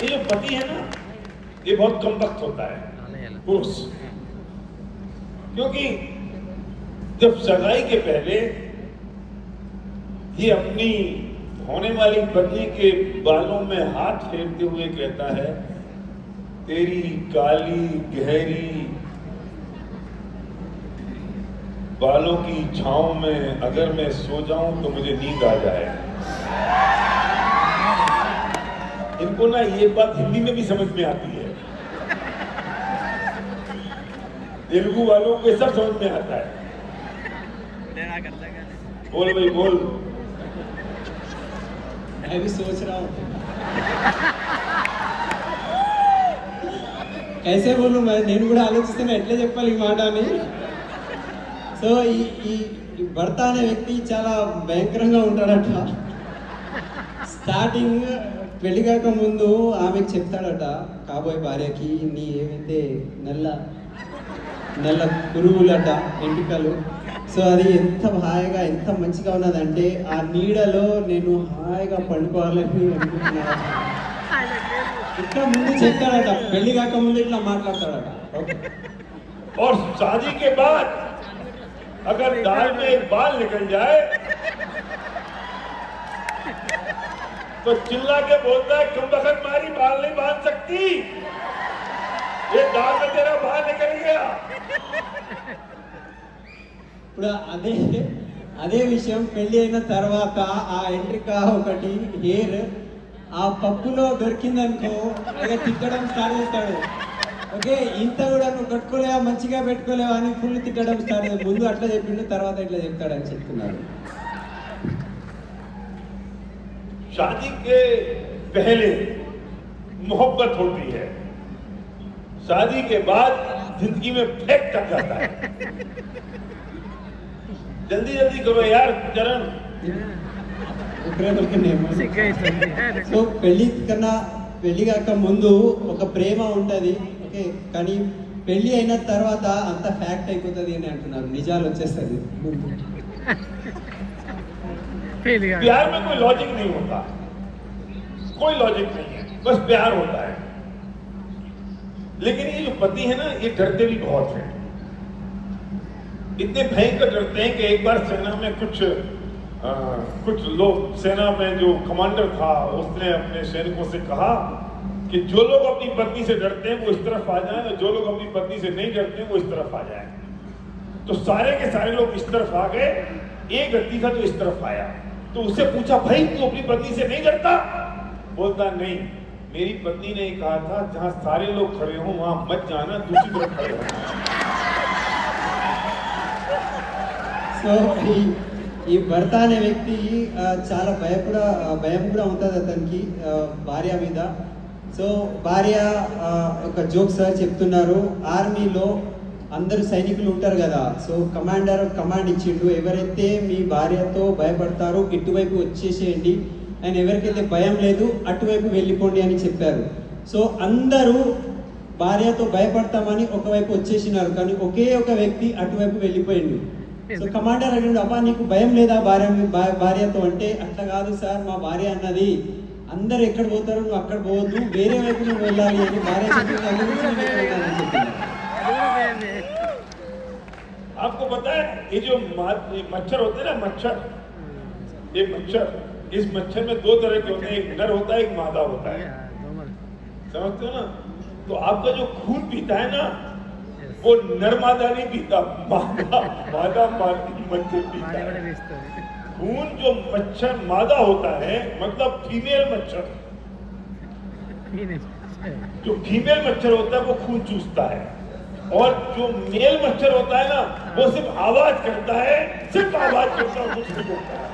ये जो पति है ना, ये बहुत कम वक्त होता है पुरुष, क्योंकि जब सगाई के पहले ये अपनी होने वाली पत्नी के बालों में हाथ फेरते हुए कहता है, तेरी काली गहरी बालों की छांव में अगर मैं सो जाऊं तो मुझे नींद आ जाए। इनको ना ये बात हिंदी में भी समझ में आती है, तेलुगु वालों को सब समझ में आता है। बोल भाई बोल। मैं भी सोच रहा हूँ कैसे बोलूं मैं, నేను కూడా ఆలోచిస్తున్నా ఎట్లా చెప్పాలి ఈ మాట అని. సో ఈ భర్త అనే వ్యక్తి చాలా భయంకరంగా ఉంటాడట. స్టార్టింగ్ పెళ్లి కాక ముందు ఆమెకు చెప్తాడట కాబోయే భార్యకి, నీ ఏమైతే నల్ల పురుగులట ఎంటికలు, సో అది ఎంత హాయిగా ఎంత మంచిగా ఉన్నదంటే ఆ నీడలో నేను హాయిగా పండుకోవాలని అనుకుంటున్నాను. ఇట్లా ముందు చెప్తాడట, పెళ్లి కాక ముందు ఇట్లా మాట్లాడతాడట. और शादी के बाद अगर दाल में एक बाल निकल जाए तो चिल्ला के बोलता है, कम बखत मारी बाल नहीं बांध सकती, ये दाल में तेरा बाल निकल गया। ఇప్పుడు అదే విషయం పెళ్లి అయిన తర్వాత ఆ ఎంట్రిక ఒకటి హెయిర్ ఆ పప్పులో దొరికిందనుకో ఇక తిట్టడం స్టార్ట్ చేస్తాడు. ఓకే ఇంత కూడా నువ్వు కట్టుకోలేవా, మంచిగా పెట్టుకోలేవా అని ఫుల్ తిట్టడం స్టార్ట్ చేస్తాడు. ముందు అట్లా చెప్పిండు, తర్వాత ఇట్లా చెప్తాడని చెప్తున్నాడు. शादी के पहले मोहब्बत होती है, शादी के बाद जिंदगी में फेंक कर जाता है। जल्दी जल्दी करो यार चरण। సో పెళ్లి కాక ముందు ఒక ప్రేమ ఉంటుంది, ఓకే, కానీ పెళ్లి అయిన తర్వాత అంత ఫ్యాక్ట్ అయిపోతుంది అని అంటున్నారు, నిజాలు వచ్చేస్తుంది. प्यार में कोई लॉजिक नहीं होता, कोई लॉजिक नहीं है, बस प्यार होता है। लेकिन ये जो पति है ना, ये डरते भी बहुत हैं, इतने भयंकर डरते हैं कि एक बार सेना में कुछ लोग, सेना में जो कमांडर था उसने अपने सैनिकों से कहा कि जो लोग अपनी पत्नी से डरते हैं वो इस तरफ आ जाएं और जो लोग अपनी पत्नी से नहीं डरते हैं वो इस तरफ आ जाएं। तो सारे के सारे लोग इस तरफ आ गए, एक व्यक्ति था जो इस तरफ आया, तो उससे पूछा, भाई तू अपनी पत्नी से नहीं डरता? बोलता, नहीं, मेरी पत्नी ने कहा था जहां सारे लोग खड़े हों वहां मत जाना, दूसरी तरफ खड़े होना। సో ఈ భర్త అనే వ్యక్తి చాలా భయం కూడా ఉంటుంది అతనికి భార్య మీద. సో భార్య ఒక జోక్ సార్ చెప్తున్నారు, ఆర్మీలో అందరూ సైనికులు ఉంటారు కదా, సో కమాండ్ ఇచ్చిండు, ఎవరైతే మీ భార్యతో భయపడతారో ఇటువైపు వచ్చేసేయండి, అండ్ ఎవరికైతే భయం లేదు అటువైపు వెళ్ళిపోండి అని చెప్పారు. సో అందరూ భార్యతో భయపడతామని ఒకవైపు వచ్చేసినారు, కానీ ఒకే ఒక వ్యక్తి అటువైపు వెళ్ళిపోయిండు. సో కమాండర్ అడిగాడు, అబ్బా నీకు భయం లేదా భార్యతో అంటే, అట్లా కాదు సార్, మా భార్య అన్నది అందరు ఎక్కడ పోతారు నువ్వు అక్కడ పోవద్దు, వేరే వైపు నువ్వు వెళ్ళాలి అని భార్య చెప్పింది. आपको पता है ये जो मच्छर होते हैं ना, मच्छर, ये मच्छर, इस मच्छर में दो तरह के होते हैं, एक नर होता है एक मादा होता है, समझते हो ना? तो आपका जो खून पीता है ना वो नर मादा नहीं पीता, मादा मच्छर पीता है। खून जो मच्छर मादा होता है मतलब फीमेल मच्छर, जो फीमेल मच्छर होता है वो खून चूसता है, और जो मेल मच्छर होता है ना वो सिर्फ आवाज करता है, सिर्फ आवाज करता है, कुछ नहीं करता है।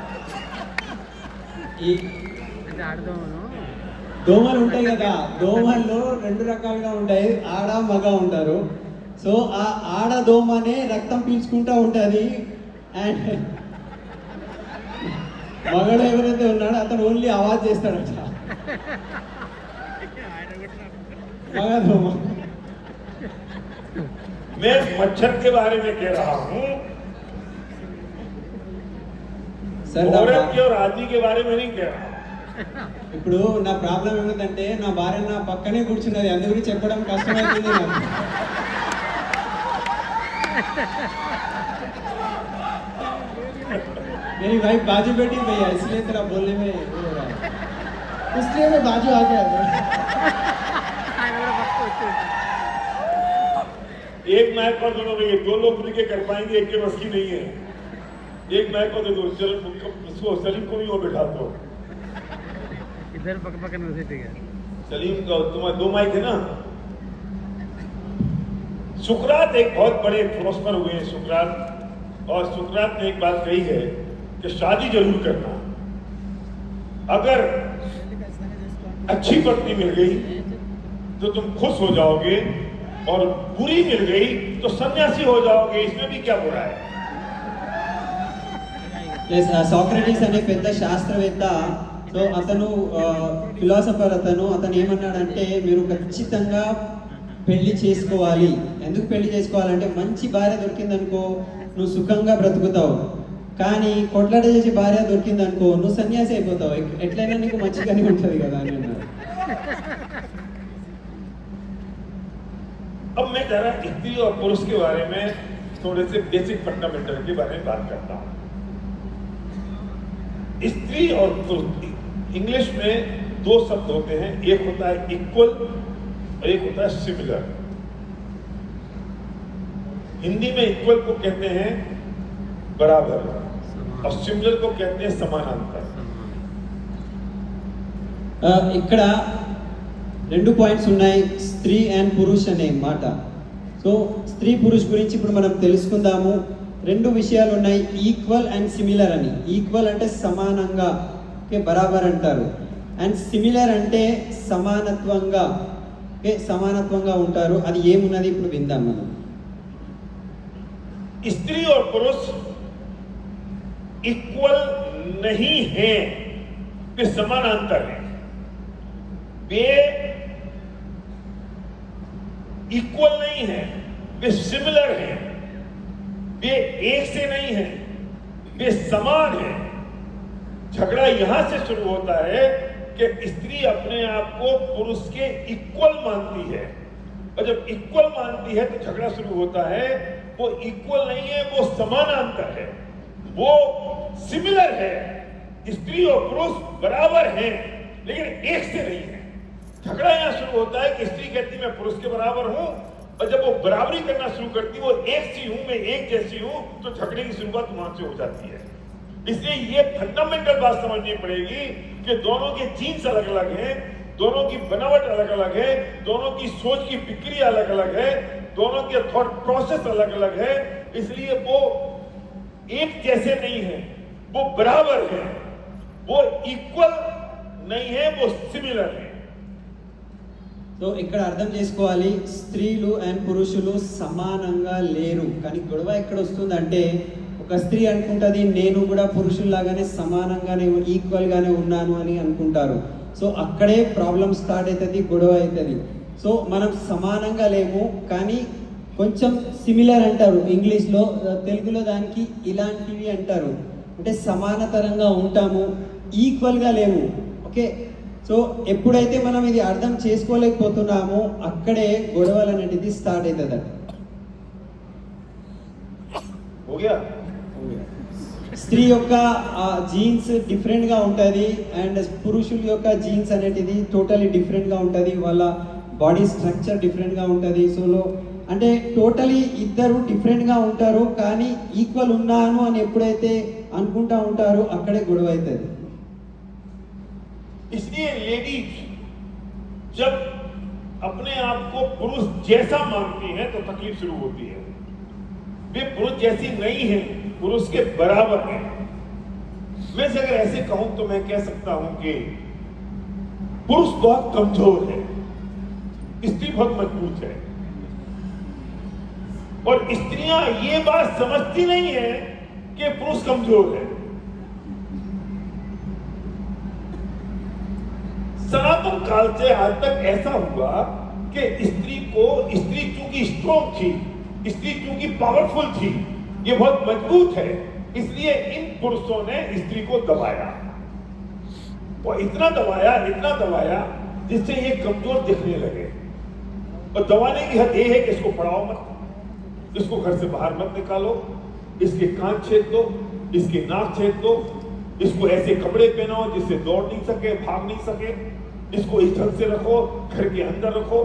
దోమలు ఉంటాయి కదా, దోమల్లో రెండు రకాలుగా ఉంటాయి, ఆడ మగ ఉంటారు. సో ఆ ఆడ దోమనే రక్తం పీల్చుకుంటూ ఉంటుంది, అండ్ మగడు ఎవరైతే ఉన్నాడో అతను ఓన్లీ ఆవాజ్ చేస్తాడట. మగ దోమ. मैं मच्छर के बारे में कह रहा हूँ, औरत के और आदमी के बारे में नहीं कह रहा। ఇప్పుడు నా ప్రాబ్లం ఏమిటంటే నా భార్య నా పక్కనే కూర్చున్నది, అందు గురించి చెప్పడం కష్టమవుతుంది నాకు. मेरी वाइफ बाजू बैठी भैया, इसलिए तेरा बोलने में वो हो रहा है, इसलिए मैं बाजू आ गया था. एक मैच पर दोनों में दो लोग मिलके कर पाएंगे, एक के बस की नहीं है. एक मैच को दे दो, चलो उसको सलीम को भी वो बिठा दो. इधर पक में से ठीक है. सलीम का तुम्हारे दो माइक है ना. सुकरात एक बहुत बड़े फिलोसफर हुए हैं सुकरात, और सुकरात ने एक बात कही है कि शादी जरूर करना. अगर अच्छी पत्नी मिल गई तो तुम खुश हो जाओगे, और बुरी मिल गई तो सन्यासी हो जाओगे. इसमें भी क्या बुरा है. సాక్రటీస్ అనే పెద్ద శాస్త్రవేత్త, సో అతను ఫిలాసఫర్, అతను ఏమన్నాడంటే మీరు ఖచ్చితంగా పెళ్లి చేసుకోవాలి. ఎందుకు పెళ్లి చేసుకోవాలంటే మంచి భార్య దొరికిందనుకో నువ్వు సుఖంగా బ్రతుకుతావు, కానీ కొట్లాట చేసి భార్య దొరికిందనుకో నువ్వు సన్యాసి అయిపోతావు, ఎట్లయినా నీకు మంచిగానే ఉంటుంది కదా అని అన్నారు. अब मैं जरा स्त्री और पुरुष के बारे में थोड़े से बेसिक फंडामेंटल के बारे में बात करता हूं. स्त्री और पुरुष, इंग्लिश में दो शब्द होते हैं, एक होता है इक्वल और एक होता है सिमिलर. हिंदी में इक्वल को कहते हैं बराबर, और सिमिलर को कहते हैं समानांतर. ఇక్కడ రెండు పాయింట్స్ ఉన్నాయి, స్త్రీ అండ్ పురుష్ అనే మాట. సో స్త్రీ పురుష్ గురించి ఇప్పుడు మనం తెలుసుకుందాము. రెండు విషయాలు ఉన్నాయి, ఈక్వల్ అండ్ సిమిలర్ అని. ఈక్వల్ అంటే సమానంగా, బరాబర్ అంటారు, అండ్ సిమిలర్ అంటే సమానత్వంగా, సమానత్వంగా ఉంటారు. అది ఏమున్నది ఇప్పుడు విందాం మనం. स्त्री और पुरुष इक्वल नहीं है, वे समानांतर हैं. वे इक्वल नहीं है, वे सिमिलर हैं. वे एक से नहीं है, वे समान हैं. झगड़ा यहां से शुरू होता है कि स्त्री अपने आप को पुरुष के इक्वल मानती है, और जब इक्वल मानती है तो झगड़ा शुरू होता है. वो इक्वल नहीं है, वो समानांतर है, वो सिमिलर है. स्त्री और पुरुष बराबर हैं, लेकिन एक से नहीं है. झगड़ा यहां शुरू होता है कि स्त्री कहती मैं पुरुष के बराबर हूं, और जब वो बराबरी करना शुरू करती, वो एक सी हूं, मैं एक जैसी हूं, तो झगड़े की शुरुआत वहां से हो जाती है. इसलिए ये फंडामेंटल बात समझनी पड़ेगी कि दोनों के जीन्स अलग अलग हैं, दोनों की बनावट अलग अलग है, दोनों की सोच की प्रक्रिया अलग अलग है, दोनों के थॉट प्रोसेस अलग अलग है. इसलिए वो एक जैसे नहीं है, वो बराबर है, वो इक्वल नहीं है, वो सिमिलर है. సో ఇక్కడ అర్థం చేసుకోవాలి, స్త్రీలు అండ్ పురుషులు సమానంగా లేరు. కానీ గొడవ ఎక్కడ వస్తుందంటే ఒక స్త్రీ అనుకుంటుంది నేను కూడా పురుషుల్లాగానే సమానంగానే ఈక్వల్గానే ఉన్నాను అని అనుకుంటారు. సో అక్కడే ప్రాబ్లం స్టార్ట్ అవుతుంది, గొడవ అవుతుంది. సో మనం సమానంగా లేము, కానీ కొంచెం సిమిలర్ అంటారు ఇంగ్లీష్లో, తెలుగులో దానికి ఇలాంటివి అంటారు. అంటే సమానతరంగా ఉంటాము, ఈక్వల్గా లేము. ఓకే, సో ఎప్పుడైతే మనం ఇది అర్థం చేసుకోలేకపోతున్నామో అక్కడే గొడవలు అనేది స్టార్ట్ అవుతుంది. స్త్రీ యొక్క జీన్స్ డిఫరెంట్గా ఉంటుంది, అండ్ పురుషుల యొక్క జీన్స్ అనేది టోటలీ డిఫరెంట్గా ఉంటుంది, వాళ్ళ బాడీ స్ట్రక్చర్ డిఫరెంట్గా ఉంటుంది. సో అంటే టోటలీ ఇద్దరు డిఫరెంట్గా ఉంటారు, కానీ ఈక్వల్ ఉన్నాను అని ఎప్పుడైతే అనుకుంటా ఉంటారో అక్కడే గొడవ అవుతుంది. इसलिए लेडीज जब अपने आप को पुरुष जैसा मानती हैं तो तकलीफ शुरू होती है. वे पुरुष जैसी नहीं है, पुरुष के बराबर है. मैं से अगर ऐसे कहूं तो मैं कह सकता हूं कि पुरुष बहुत कमजोर है, स्त्री बहुत मजबूत है. और स्त्रियां ये बात समझती नहीं है कि पुरुष कमजोर है. सनातन काल से आज तक ऐसा हुआ कि स्त्री चूंकि स्ट्रॉन्ग थी, स्त्री चूंकि पावरफुल थी, ये बहुत मजबूत है, इसलिए इन पुरुषों ने स्त्री को दबाया. और इतना दबाया जिससे ये कमजोर दिखने लगे। और दबाने की हद ये है कि इसको पढ़ाओ मत, इसको घर से बाहर मत निकालो, इसके कान छेद दो, इसके नाक छेद दो, इसको ऐसे कपड़े पहनाओ जिससे दौड़ नहीं सके, भाग नहीं सके, इसको इस ढंग से रखो, घर के अंदर रखो,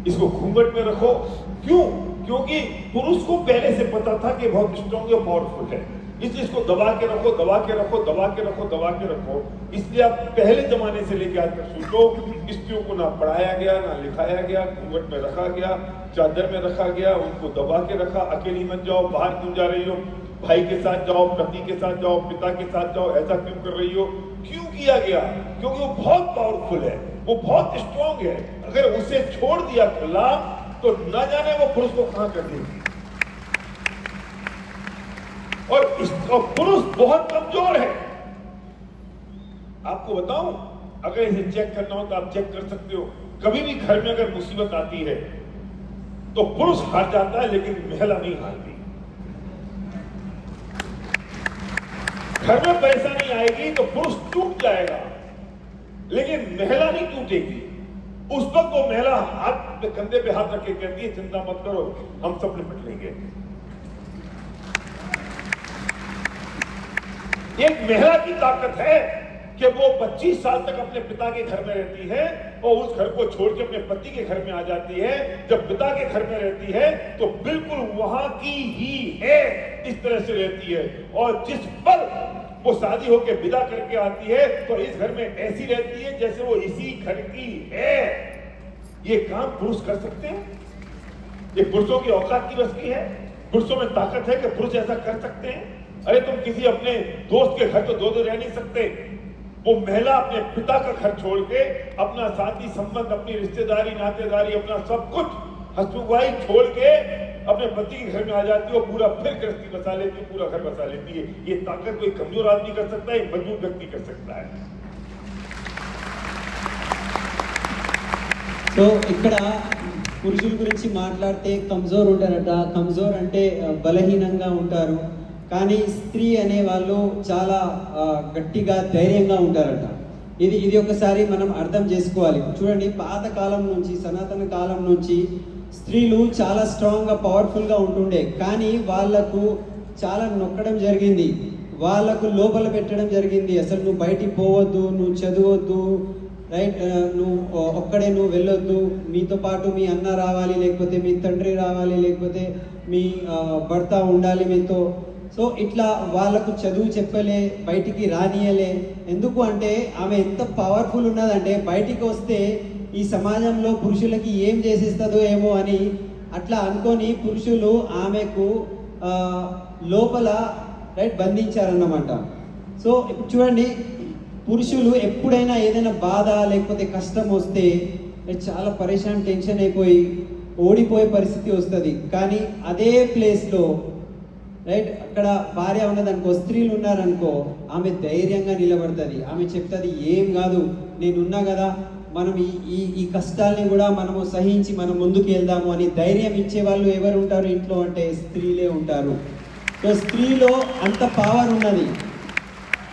इसको घूंघट में रखो। क्यों? क्योंकि पुरुष को पहले से पता था कि बहुत स्ट्रॉन्ग और पावरफुल है, इसलिए इसको दबा के रखो, दबा के रखो, दबा के रखो, दबा के रखो। इसलिए आप पहले जमाने से लेकर आज तक सोचो, स्त्रियों को ना पढ़ाया गया, ना लिखाया गया, घूंघट में रखा गया, चादर में रखा गया, उनको दबा के रखा। अकेली मत जाओ, बाहर क्यों जा रही हो, भाई के साथ जाओ, पति के साथ जाओ, पिता के साथ जाओ, ऐसा क्यों कर रही हो? क्यों किया गया? क्योंकि वो बहुत पावरफुल है, वो बहुत स्ट्रॉन्ग है। अगर उसे छोड़ दिया खुला तो न जाने वो पुरुष को कहां कर देगी। और पुरुष बहुत कमजोर है। आपको बताऊं, अगर इसे चेक करना हो तो आप चेक कर सकते हो। कभी भी घर में अगर मुसीबत आती है तो पुरुष हार जाता है, लेकिन महिला नहीं हारती। घर में परेशानी आएगी तो पुरुष टूट जाएगा, लेकिन महिला नहीं टूटेगी। उस वक्त वो महिला हाथ पे, कंधे पे हाथ रख के कहती है, चिंता मत करो, हम सब निपट लेंगे। एक महिला की ताकत है कि वो 25 साल तक अपने पिता के घर में रहती है और उस घर को छोड़ के अपने पति के घर में आ जाती है। जब पिता के घर में रहती है तो बिल्कुल वहां की ही है, इस तरह से रहती है। और जिस पल वो शादी होकर विदा करके आती है तो इस घर में ऐसी रहती है जैसे वो इसी घर की है। ये काम पुरुष कर सकते हैं? ये पुरुषों की औकात की बस की है? पुरुषों में ताकत है कि पुरुष ऐसा कर सकते हैं? अरे तुम किसी अपने दोस्त के घर तो 2 दिन रह नहीं सकते। वो महिला अपने पिता का घर छोड़ के अपना साथी संबंध, अपनी रिश्तेदारी, नातेदारी, अपना सब कुछ हसुआई छोड़ के अपने पति के घर में आ जाती है और पूरा फिर गृहस्थी बसा लेती है, पूरा घर बसा लेती है। ये ताकत कोई कमजोर आदमी कर सकता है, एक मजबूत व्यक्ति कर सकता है। సో ఇక్కడ పురుషుల గురించి మాట్లాడితే కమ్జోర్ ఉంటారట. కమ్జోర్ అంటే బలహీనంగా ఉంటారు, కానీ స్త్రీ అనే వాళ్ళు చాలా గట్టిగా ధైర్యంగా ఉంటారట. ఇది ఒకసారి మనం అర్థం చేసుకోవాలి. చూడండి, పాత కాలం నుంచి, సనాతన కాలం నుంచి స్త్రీలు చాలా స్ట్రాంగ్గా, పవర్ఫుల్గా ఉంటుండే, కానీ వాళ్ళకు చాలా నొక్కడం జరిగింది, వాళ్ళకు లోపల పెట్టడం జరిగింది. అసలు నువ్వు బయటికి పోవద్దు, నువ్వు చదవద్దు, రైట్, నువ్వు ఒక్కడే నువ్వు వెళ్ళొద్దు, నీతో పాటు మీ అన్న రావాలి, లేకపోతే మీ తండ్రి రావాలి, లేకపోతే మీ భర్త ఉండాలి మీతో. సో ఇట్లా వాళ్ళకు చదువు చెప్పలే, బయటికి రానియలే. ఎందుకు అంటే ఆమె ఎంత పవర్ఫుల్ ఉన్నదంటే బయటికి వస్తే ఈ సమాజంలో పురుషులకి ఏం చేసేస్తుందో ఏమో అని అట్లా అనుకొని పురుషులు ఆమెకు లోపల రైట్ బంధించారన్నమాట. సో ఇప్పుడు చూడండి, పురుషులు ఎప్పుడైనా ఏదైనా బాధ లేకపోతే కష్టం వస్తే చాలా పరేషాన్, టెన్షన్ అయిపోయి ఓడిపోయే పరిస్థితి వస్తుంది. కానీ అదే ప్లేస్లో రైట్, అక్కడ భార్య ఉన్నదనుకో, స్త్రీలు ఉన్నారనుకో, ఆమె ధైర్యంగా నిలబడుతుంది. ఆమె చెప్తుంది, ఏం కాదు, నేనున్నా కదా, మనం ఈ కష్టాల్ని కూడా మనము సహించి మనం ముందుకు వెళ్దాము అని ధైర్యం ఇచ్చే వాళ్ళు ఎవరు ఉంటారు ఇంట్లో అంటే స్త్రీలే ఉంటారు. సో స్త్రీలో అంత పవర్ ఉన్నది.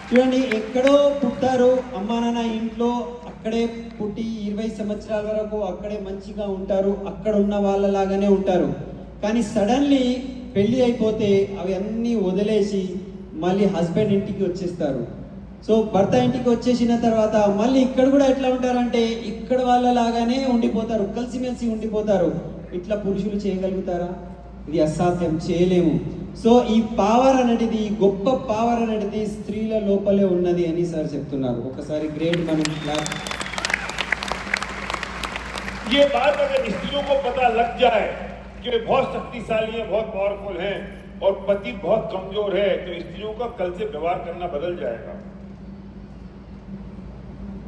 చూడండి, ఎక్కడో పుట్టారు, అమ్మా నాన్న ఇంట్లో అక్కడే పుట్టి 20 సంవత్సరాల వరకు అక్కడే మంచిగా ఉంటారు, అక్కడ ఉన్న వాళ్ళలాగానే ఉంటారు. కానీ సడన్లీ పెళ్ళి అయిపోతే అవి అన్నీ వదిలేసి మళ్ళీ హస్బెండ్ ఇంటికి వచ్చేస్తారు. సో భర్త ఇంటికి వచ్చేసిన తర్వాత మళ్ళీ ఇక్కడ కూడా ఎట్లా ఉంటారంటే ఇక్కడ వాళ్ళలాగానే ఉండిపోతారు, కలిసిమెలిసి ఉండిపోతారు. ఇట్లా పురుషులు చేయగలుగుతారా? ఇది అసాధ్యం, చేయలేము. సో ఈ పవర్ అనేది, ఈ గొప్ప పవర్ అనేది స్త్రీల లోపలే ఉన్నది అని సార్ చెప్తున్నారు. ఒకసారి గ్రేట్ మనం క్లాస్. ये बात अगर स्त्रियों को पता लग जाए कि वे बहुत शक्तिशाली हैं, बहुत पावरफुल हैं और पति बहुत कमजोर है, तो स्त्रियों का कल से व्यवहार करना बदल जाएगा।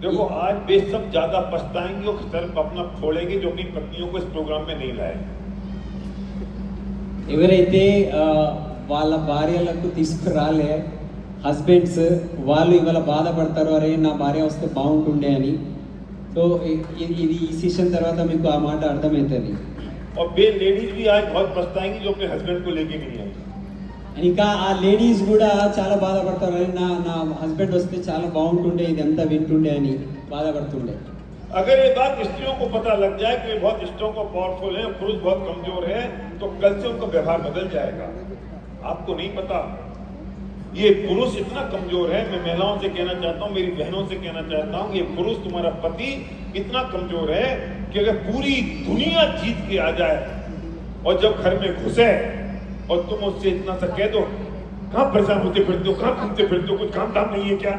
देखो, आज वे सब ज्यादा पछताएंगे और सिर्फ अपना फोड़ेंगे जो अपनी पत्नियों को इस प्रोग्राम में नहीं लाए। ఎవరైతే వాళ్ళ భార్యలకు తీసుకురాలే హస్బెండ్స్, వాళ్ళు ఇవాళ బాధపడతారు, అరే నా భార్య వస్తే బాగుంటుండే అని. సో ఇది ఈ సెషన్ తర్వాత మీకు ఆ మాట అర్థమవుతుంది. और वे लेडीज भी आज बहुत पछताएंगी जो अपने हस्बैंड को लेके नहीं आई। ఇంకా ఆ లేడీస్ కూడా చాలా బాధపడతారు, "అరే, నా హస్బెండ్ వస్తే చాలా బాగుంటుండే, ఇదంతా వింటుండే" అని బాధపడుతుండే. अगर ये बात स्त्रियों को पता लग जाए कि वे बहुत स्त्रियों को पावरफुल है, पुरुष बहुत कमजोर है, तो कल से उनका व्यवहार बदल जाएगा। आपको नहीं पता, ये पुरुष इतना कमजोर है। मैं महिलाओं से कहना चाहता हूँ, मेरी बहनों से कहना चाहता हूँ, ये पुरुष तुम्हारा पति इतना कमजोर है कि अगर पूरी दुनिया जीत के आ जाए और जब घर में घुसे और तुम उससे इतना सा कह दो, कहाँ परेशान होते फिरते हो, कहाँ घूमते फिरते हो, कुछ काम धाम नहीं है क्या,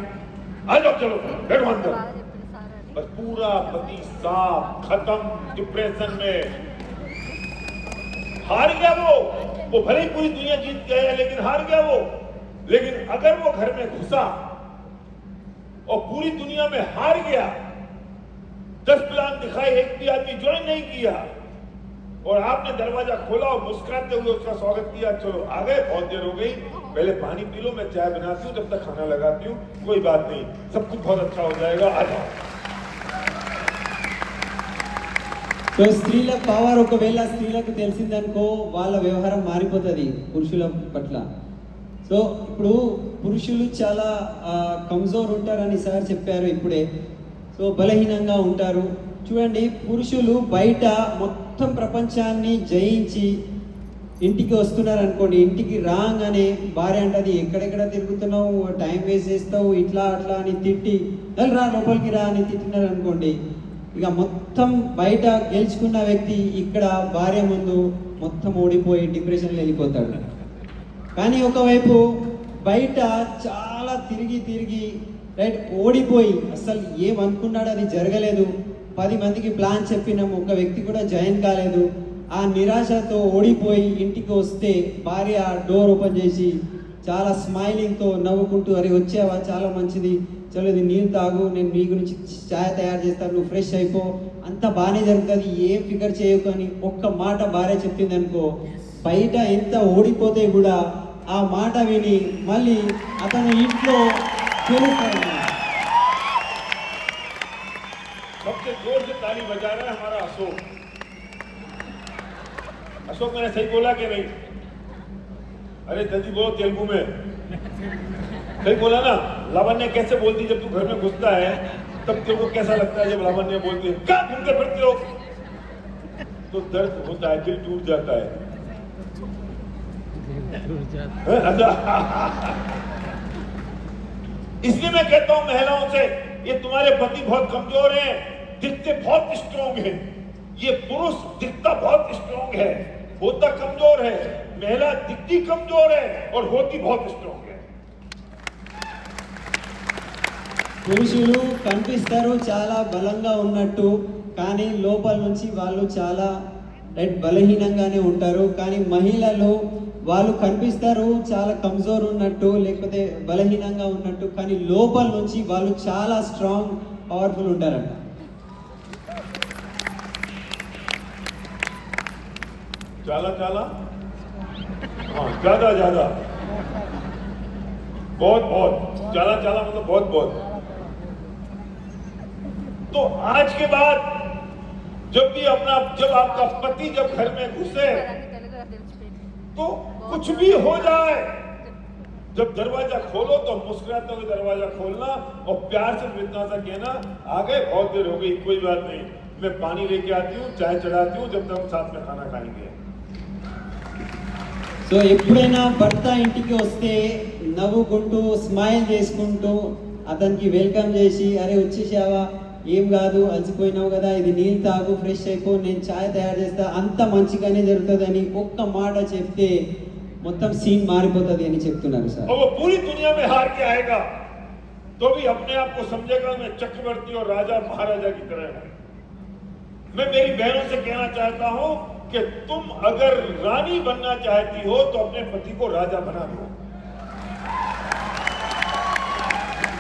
आ जाओ चलो बैठो अंदर, बस पूरा पति साफ खत्म, डिप्रेशन में हार गया वो भले ही पूरी दुनिया जीत गया लेकिन हार गया वो। लेकिन अगर वो घर में घुसा और पूरी दुनिया में हार गया, 10 प्लान दिखाए, एक भी आदमी ज्वाइन नहीं किया, और आपने दरवाजा खोला और मुस्कुराते हुए उसका स्वागत किया, चलो आ गए, बहुत देर हो गई, पहले पानी पी लो, मैं चाय बनाती हूँ, जब तक खाना लगाती हूँ, कोई बात नहीं, सब कुछ बहुत अच्छा हो जाएगा, आ जाओ। సో స్త్రీల పవర్ ఒకవేళ స్త్రీలకు తెలిసిందనుకో వాళ్ళ వ్యవహారం మారిపోతుంది పురుషుల పట్ల. సో ఇప్పుడు పురుషులు చాలా కమ్జోర్ ఉంటారని సార్ చెప్పారు ఇప్పుడే. సో బలహీనంగా ఉంటారు. చూడండి, పురుషులు బయట మొత్తం ప్రపంచాన్ని జయించి ఇంటికి వస్తున్నారు అనుకోండి, ఇంటికి రాగానే భార్య అంటది, "ఎక్కడెక్కడ తిరుగుతున్నావు, టైం వేస్ట్ చేస్తావు, ఇట్లా అట్లా" అని తిట్టి, "రా లోపలికి రా" అని తిట్టినారు అనుకోండి, ఇక మొత్తం బయట గెలుచుకున్న వ్యక్తి ఇక్కడ భార్య ముందు మొత్తం ఓడిపోయి డిప్రెషన్లో వెళ్ళిపోతాడు. కానీ ఒకవైపు బయట చాలా తిరిగి రైట్ ఓడిపోయి అసలు ఏమనుకున్నాడు అది జరగలేదు, 10 మందికి ప్లాన్ చెప్పినాము, ఒక వ్యక్తి కూడా జాయిన్ కాలేదు, ఆ నిరాశతో ఓడిపోయి ఇంటికి వస్తే భార్య డోర్ ఓపెన్ చేసి చాలా స్మైలింగ్తో నవ్వుకుంటూ, "అరే వచ్చావా, చాలా మంచిది, చలో ఇది నీళ్ళు తాగు, నేను మీ గురించి ఛాయ్ తయారు చేస్తాను, నువ్వు ఫ్రెష్ అయిపో, అంతా బాగానే జరుగుతుంది, ఏం ఫికర్ చేయకు" అని ఒక్క మాట భార్య చెప్పింది అనుకో, బయట ఎంత ఓడిపోతే కూడా ఆ మాట విని మళ్ళీ అతను ఇంట్లో తెలుస్తాడు. सबसे जोर से ताली बजा रहा है हमारा अशोक। अशोक, मैंने सही बोला कि नहीं? अरे जल्दी बोलो तेलुगु में, सही बोला ना? लावण्य कैसे बोलती जब तू घर में घुसता है, तब तेरे को कैसा लगता है जब लावण्य बोलती है, क्या घूमते फिरते हो? तो दर्द होता है, दिल टूट जाता है। अच्छा, इसलिए मैं कहता हूं महिलाओं से, ये तुम्हारे पति बहुत कमजोर हैं, दिखते बहुत स्ट्रॉन्ग हैं, ये पुरुष दिखता बहुत स्ट्रॉन्ग है, होता कमजोर है, महिला दिखती कमजोर है और होती बहुत स्ट्रॉन्ग है। పురుషులు కనిపిస్తారు చాలా బలంగా ఉన్నట్టు, కానీ లోపల నుంచి వాళ్ళు చాలా బలహీనంగానే ఉంటారు. కానీ మహిళలు వాళ్ళు కనిపిస్తారు చాలా కమ్జోర్ ఉన్నట్టు, లేకపోతే బలహీనంగా ఉన్నట్టు, కానీ లోపల నుంచి వాళ్ళు చాలా స్ట్రాంగ్, పవర్ఫుల్ ఉంటారంట. చాలా చాలా ज्यादा ज्यादा बहुत बहुत ज्यादा ज्यादा मतलब बहुत बहुत। तो आज के बाद जब आपका पति जब घर में घुसे तो कुछ भी हो जाए, जब दरवाजा खोलो तो मुस्कुराते हुए दरवाजा खोलना और प्यार से इतना सा कहना, "आ गए, बहुत देर हो गई, कोई बात नहीं, मैं पानी लेके आती हूँ, चाय चढ़ाती हूँ, जब तक हम साथ में खाना खाएंगे." సో ఎప్పుడైనా భర్త ఇంటికి వస్తే నవ్వుకుంటూ స్మైల్ చేసుకుంటూ అతనికి వెల్కమ్ చేసి, "అరే వచ్చేసావా, ఏం కాదు, అలసిపోయినావు కదా, ఇది నీళ్ళు తాగు, ఫ్రెష్ అయిపో, నేను ఛాయ్ తయారు చేస్తా, అంత మంచిగానే జరుగుతుందని" ఒక్క మాట చెప్తే మొత్తం సీన్ మారిపోతుంది అని చెప్తున్నారు సార్. और वो पूरी दुनिया में हार के आएगा तो भी अपने आप को समझेगा मैं चक्रवर्ती और राजा महाराजा की तरह हूं। मैं मेरी बहनों से कहना चाहता हूं कि तुम अगर रानी बनना चाहती हो तो अपने पति को राजा बना दो।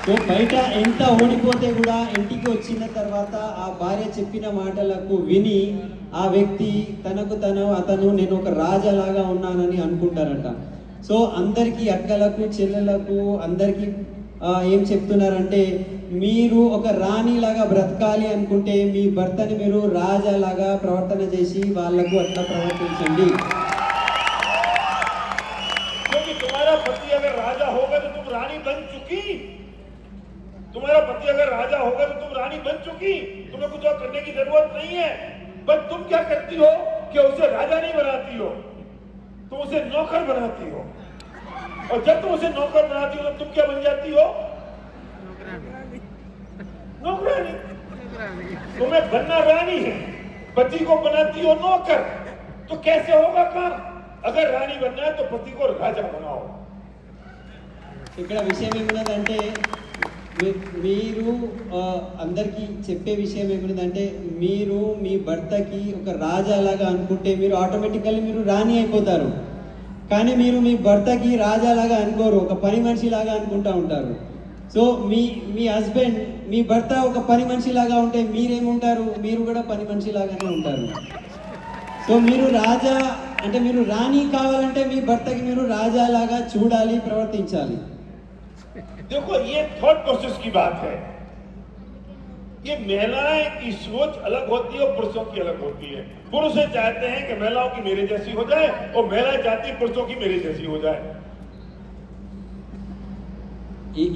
సో బయట ఎంత ఓడిపోతే కూడా ఇంటికి వచ్చిన తర్వాత ఆ భార్య చెప్పిన మాటలకు విని ఆ వ్యక్తి అతను నేను ఒక రాజాలాగా ఉన్నానని అనుకుంటారట. సో అందరికీ అక్కలకు చెల్లెలకు అందరికీ ఏం చెప్తున్నారంటే, మీరు ఒక రాణిలాగా బ్రతకాలి అనుకుంటే మీ భర్తని మీరు రాజాలాగా ప్రవర్తన చేసి వాళ్ళకు అట్లా ప్రవర్తించండి. क्योंकि तुम्हारा पति अगर राजा होगा तो तुम रानी बन चुकी, तुम्हें कुछ और करने की जरूरत नहीं है। बट तुम क्या करती हो कि उसे राजा नहीं बनाती हो, तुम उसे नौकर बनाती हो। और जब तुम उसे नौकर बनाती हो तो तुम क्या बन जाती हो? नौकरानी। तुम्हें बनना रानी है, पति को बनाती हो नौकर, तो कैसे होगा काम? अगर रानी बनना है तो पति को राजा बनाओ। ఇక్కడ విషయం ఏమున్నదంటే మీరు అందరికీ చెప్పే విషయం ఏమున్నదంటే మీరు మీ భర్తకి ఒక రాజాలాగా అనుకుంటే మీరు ఆటోమేటికల్లీ మీరు రాణి అయిపోతారు. కానీ మీరు మీ భర్తకి రాజాలాగా అనుకోరు, ఒక పని మనిషిలాగా అనుకుంటా ఉంటారు. సో మీ హస్బెండ్ మీ భర్త ఒక పని మనిషిలాగా ఉంటే మీరేముంటారు? మీరు కూడా పని మనిషిలాగానే ఉంటారు. సో మీరు రాజా అంటే మీరు రాణి కావాలంటే మీ భర్తకి మీరు రాజాలాగా చూడాలి, ప్రవర్తించాలి. देखो ये थॉट प्रोसेस की बात है। ये महिलाएं की सोच अलग होती है और पुरुषों की अलग होती है। पुरुष चाहते हैं कि महिलाओं की मेरे जैसी हो जाए और महिलाएं चाहती है पुरुषों की मेरे जैसी हो जाए।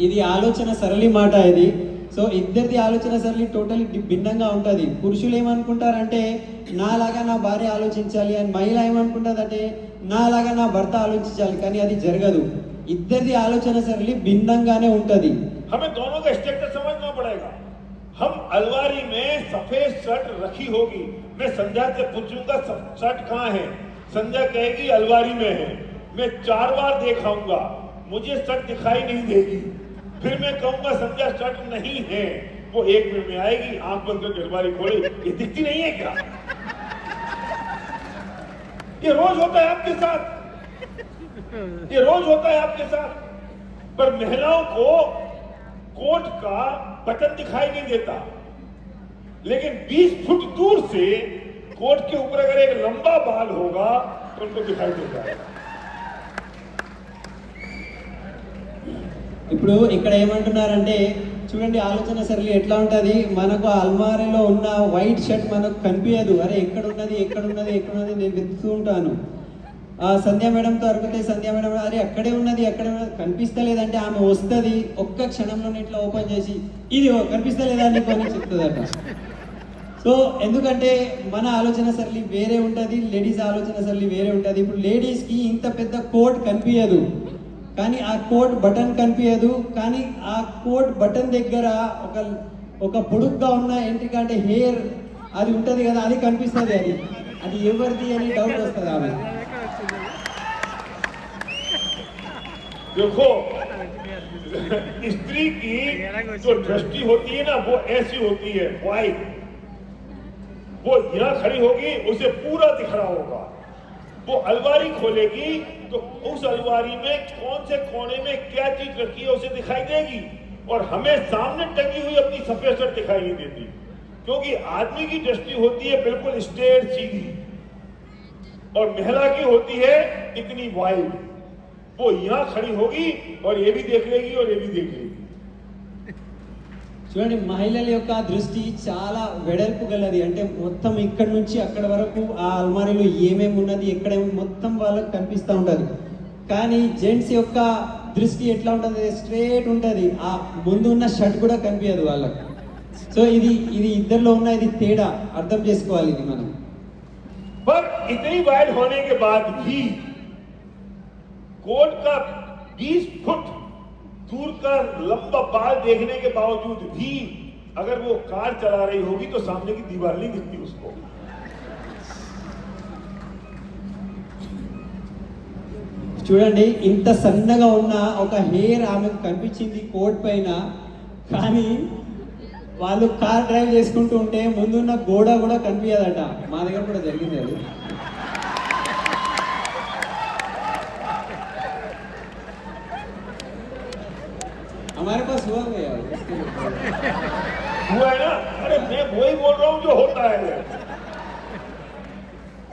ఇది ఆలోచన సరళి మాట ఇది. సో ఇద్దరిది ఆలోచన సరళి టోటలీ భిన్నంగా ఉంటుంది. పురుషులు ఏమనుకుంటారంటే నాలాగా నా భార్య ఆలోచించాలి అని, మహిళ ఏమనుకుంటుందంటే నాలాగా నా భర్త ఆలోచించాలి. కానీ అది జరగదు. ఇద్దరిది ఆలోచన సరళి భిన్నంగానే ఉంటుంది. हमें दोनों का स्ट्रक्चर समझना पड़ेगा। हम अलमारी में सफेद शर्ट रखी होगी, मैं संध्या से पूछूंगा शर्ट कहाँ है, संध्या कहेगी अलमारी में है। मैं 4 बार देखाऊंगा, मुझे शर्ट दिखाई नहीं देगी। फिर मैं कहूंगा संध्या शर्ट नहीं है, वो 1 मिनट में आएगी, आंख बंद करके अलमारी खोली, ये दिखती नहीं है क्या? ये रोज होता है आपके साथ, ये रोज होता है आपके साथ। पर महिलाओं को कोट का बटन दिखाई नहीं देता, लेकिन 20 फुट दूर से कोट के ऊपर अगर एक लंबा बाल होगा तो उनको दिखाई देता है। ఇప్పుడు ఇక్కడ ఏమంటున్నారంటే చూడండి ఆలోచన సరళి ఎట్లా ఉంటుంది. మనకు అల్మారీలో ఉన్న వైట్ షర్ట్ మనకు కనిపించదు. అరే ఎక్కడున్నది ఎక్కడున్నది ఎక్కడున్నది నేను వెతుకుతూ ఉంటాను. సంధ్యా మేడంతో అరిగితే సంధ్యా మేడం అరే అక్కడే ఉన్నది అక్కడే ఉన్నది కనిపిస్తలేదంటే ఆమె వస్తుంది ఒక్క క్షణంలో ఇట్లా ఓపెన్ చేసి ఇది కనిపిస్తలేదా నీకు అని చెప్తుందట. సో ఎందుకంటే మన ఆలోచన సరళి వేరే ఉంటుంది, లేడీస్ ఆలోచన సరళి వేరే ఉంటుంది. ఇప్పుడు లేడీస్కి ఇంత పెద్ద కోట్ కనిపించదు, కానీ ఆ కోట్ బటన్ కనిపించదు. కానీ ఆ కోట్ బటన్ దగ్గర ఒక పొడుగ్గా ఉన్న ఎంట్రిక అంటే హెయిర్ అది ఉంటుంది కదా, అది కనిపిస్తుంది. అది ఎవరిది అని డౌట్ వస్తుంది ఆమె. देखो स्त्री की जो दृष्टि होती है ना वो ऐसी होती है, वाइट। वो यहाँ खड़ी होगी, उसे पूरा दिख रहा होगा। वो अलमारी खोलेगी तो उस अलमारी में कौन से कोने में क्या चीज रखी है उसे दिखाई देगी, और हमें सामने टंगी हुई अपनी सफेद शर्ट दिखाई नहीं देती, क्योंकि आदमी की दृष्टि होती है बिल्कुल स्ट्रेट सीधी और महिला की होती है इतनी वाइड। वो यहाँ खड़ी होगी और ये भी देख लेगी और ये भी देख लेगी। చూడండి మహిళల యొక్క దృష్టి చాలా వెడల్పు గలది. అంటే మొత్తం ఇక్కడ నుంచి అక్కడ వరకు ఆ అల్మారీలో ఏమేమి ఉన్నది ఎక్కడ మొత్తం వాళ్ళకి కనిపిస్తూ ఉంటుంది. కానీ జెంట్స్ యొక్క దృష్టి ఎట్లా ఉంటుంది, స్ట్రేట్ ఉంటుంది. ఆ ముందు ఉన్న షర్ట్ కూడా కనిపించదు వాళ్ళకి. సో ఇది ఇద్దరిలో ఉన్న ఇది తేడా అర్థం చేసుకోవాలి ఇది మనం. पर इतनी वाइड होने के बाद भी कोट का 20 फुट दूर का लंबा बाल देखने के बावजूद भी अगर वो कार चला रही होगी तो सामने की दीवार नहीं दिखती उसको। చూడండి ఇంత సన్నగా ఉన్న ఒక హెయిర్ ఆమెకు కనిపించింది కోట్ పైన, కానీ వాళ్ళు కార్ డ్రైవ్ చేసుకుంటూ ఉంటే ముందున్న గోడ కూడా కనిపించదట. మా దగ్గర కూడా జరిగింది అది. हमारे पास हुआ गया हुआ है ना। अरे मैं वही बोल रहा हूं जो होता है।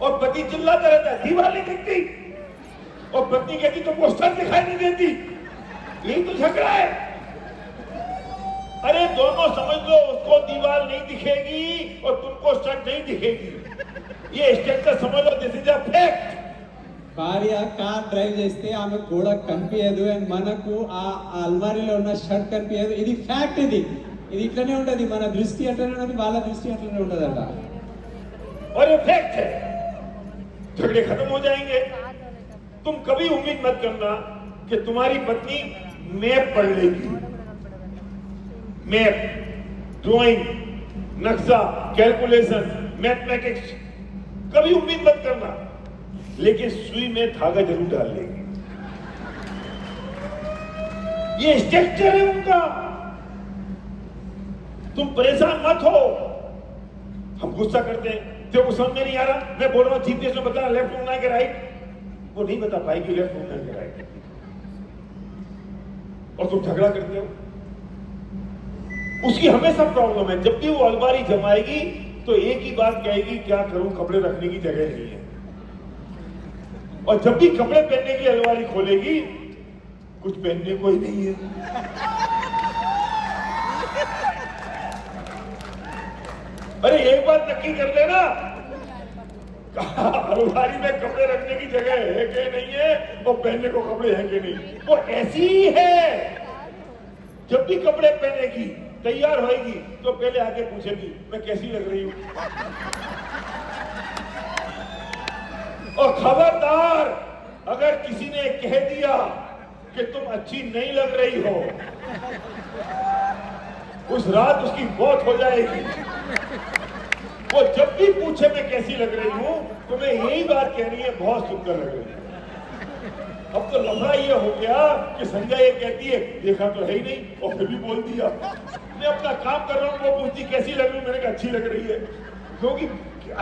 और पति चिल्लाता रहता है दीवार नहीं दिखती, और पत्नी कहती तुमको सर दिखाई नहीं देती, यही तो झगड़ा है। अरे दोनों समझ लो, उसको दीवार नहीं दिखेगी और तुमको सर नहीं दिखेगी, ये स्ट्रक्चर समझ लो, दिस इज अ फैक्ट। భార్య కార్ డ్రైవ్ చేస్తే ఆమె గోడ కనిపించదు అండ్ మనకు ఆ అల్మారీలో ఉన్న షర్ట్ కనిపించదు. ఇది ఫ్యాక్ట్. ఇది ఇట్లనే ఉంటుంది. మన దృష్టి అట్లనే ఉంటుంది, వాళ్ళ దృష్టి అట్లనే ఉంటుందట. और ये फैक्ट है, झगड़े खत्म हो जाएंगे. तुम कभी उम्मीद मत करना कि तुम्हारी पत्नी मैप पढ़ लेगी. मैप, ड्राइंग, नक्शा, कैलकुलेशन, मैथमेटिक्स, कभी उम्मीद मत करना. लेकिन सुई में धागा जरूर डाल लेगी. ये स्ट्रक्चर है उनका. तुम परेशान मत हो. हम गुस्सा करते हैं, तेरे को समझ में नहीं आ रहा, मैं बोल रहा हूं जीपीएस में बता लेफ्ट घूमना है कि राइट, वो नहीं बता पाएगी लेफ्ट घूमना है कि राइट. और तुम झगड़ा करते हो. उसकी हमेशा प्रॉब्लम है. जब भी वो अलमारी जमाएगी तो एक ही बात कहेगी, क्या करूं, कपड़े रखने की जगह नहीं है. और जब भी कपड़े पहनने की अलमारी खोलेगी, कुछ पहनने को ही नहीं है. अरे एक बात नक्की कर लेना, अलमारी में कपड़े रखने की जगह है कि नहीं है, और पहनने को कपड़े हैं कि नहीं. वो ऐसी ही है. जब भी कपड़े पहनेगी, तैयार होएगी, तो पहले आके पूछेगी मैं कैसी लग रही हूं. और खबरदार, अगर किसी ने कह दिया कि तुम अच्छी नहीं लग रही हो, उस रात उसकी मौत हो जाएगी. वो जब भी पूछे मैं कैसी लग रही हूं, तुम्हें यही बात कहनी है, बहुत सुंदर लग रही है. अब तो लफड़ा ये हो गया कि संजय ये कहती है देखा तो है ही नहीं, और फिर भी बोल दिया. मैं अपना काम कर रहा हूं, वो पूछती कैसी लग रही हूं, मैंने कहा अच्छी लग रही है, क्योंकि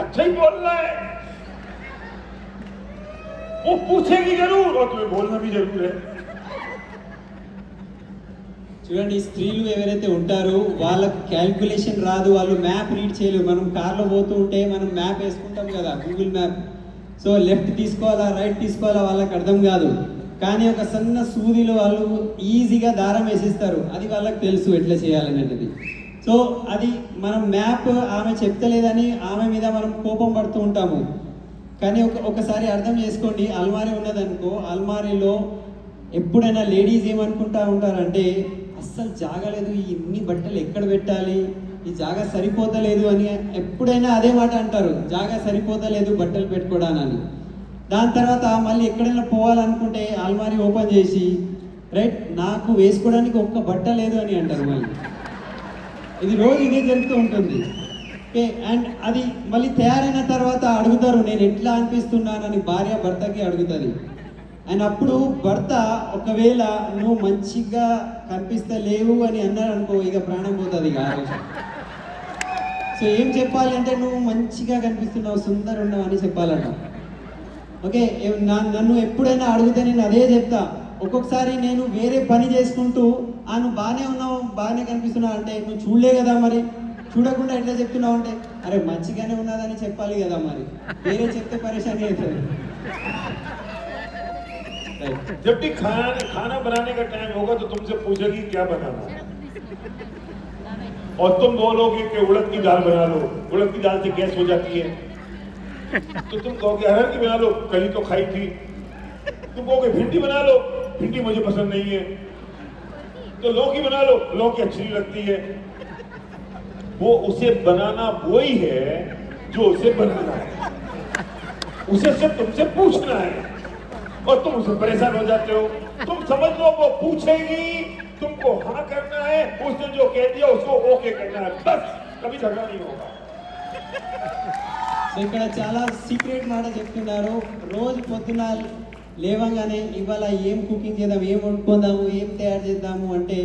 अच्छा ही बोलना है. वो पूछेगी जरूर और तुम्हें बोलना भी जरूर है. చూడండి, స్త్రీలు ఎవరైతే ఉంటారో వాళ్ళకి క్యాల్కులేషన్ రాదు, వాళ్ళు మ్యాప్ రీడ్ చేయలేరు. మనం కార్లో పోతూ ఉంటే మనం మ్యాప్ వేసుకుంటాం కదా, గూగుల్ మ్యాప్. సో లెఫ్ట్ తీసుకోవాలా రైట్ తీసుకోవాలా వాళ్ళకి అర్థం కాదు. కానీ ఒక సన్న సూదిలో వాళ్ళు ఈజీగా దారం వేసేస్తారు. అది వాళ్ళకి తెలుసు ఎట్లా చేయాలనేది. సో అది మనం మ్యాప్ ఆమె చెప్తలేదని ఆమె మీద మనం కోపం పడుతూ ఉంటాము. కానీ ఒకసారి అర్థం చేసుకోండి, అల్మారీ ఉన్నదనుకో, అల్మారీలో ఎప్పుడైనా లేడీస్ ఏమనుకుంటా ఉంటారంటే అస్సలు జాగలేదు, ఇన్ని బట్టలు ఎక్కడ పెట్టాలి, ఈ జాగా సరిపోతలేదు అని ఎప్పుడైనా అదే మాట అంటారు, జాగా సరిపోతలేదు బట్టలు పెట్టుకోవడానని. దాని తర్వాత మళ్ళీ ఎక్కడైనా పోవాలనుకుంటే అల్మారీ ఓపెన్ చేసి రైట్ నాకు వేసుకోవడానికి ఒక్క బట్ట లేదు అని అంటారు. మళ్ళీ ఇది రోజు ఇదే జరుగుతూ ఉంటుంది. ఓకే, అండ్ అది మళ్ళీ తయారైన తర్వాత అడుగుతారు నేను ఎట్లా అనిపిస్తున్నానని భార్య భర్తకి అడుగుతుంది. అండ్ అప్పుడు భర్త ఒకవేళ నువ్వు మంచిగా కనిపిస్తలేవు అని అన్నారు అనుకో, ఇక ప్రాణం పోతుంది ఇక ఆ రోజు. సో ఏం చెప్పాలి అంటే నువ్వు మంచిగా కనిపిస్తున్నావు, సుందర ఉన్నావు అని చెప్పాలట. ఓకే, నన్ను ఎప్పుడైనా అడిగితే నేను అదే చెప్తా. ఒక్కొక్కసారి నేను వేరే పని చేసుకుంటూ నువ్వు బాగానే ఉన్నావు బాగానే కనిపిస్తున్నావు అంటే నువ్వు చూడలే కదా, మరి చూడకుండా ఎట్లా చెప్తున్నావు అంటే అరే మంచిగానే ఉన్నదని చెప్పాలి కదా, మరి వేరే చెప్తే పరేషానీ అవుతుంది. जब भी खाना बनाने का टाइम होगा तो तुमसे पूछेगी क्या बनाना, और तुम बोलोगे कि उड़द की दाल बना लो, उड़द की दाल से गैस हो जाती है. तो तुम कहोगे अरहर की बना लो, कल तो खाई थी. तुम कहोगे भिंडी बना लो, भिंडी मुझे पसंद नहीं है. तो लौकी बना लो, लौकी अच्छी नहीं लगती है. वो उसे बनाना वो ही है जो उसे बनाना है. उसे सिर्फ तुमसे पूछना है और तुम उससे परेशान हो जाते हो. तुम समझ लो वो पूछेगी, तुमको हाँ करना है, उसने जो कह दिया उसको ओके करना है, बस. कभी झगड़ा नहीं होगा. సో ఇక్కడ చాలా సీక్రెట్ మాట చెప్తున్నారు. రోజు పొద్దున లేవంగానే ఇవాళ ఏం కుకింగ్ చేద్దాం, ఏం వండుకుందాము, ఏం తయారు చేద్దాము అంటే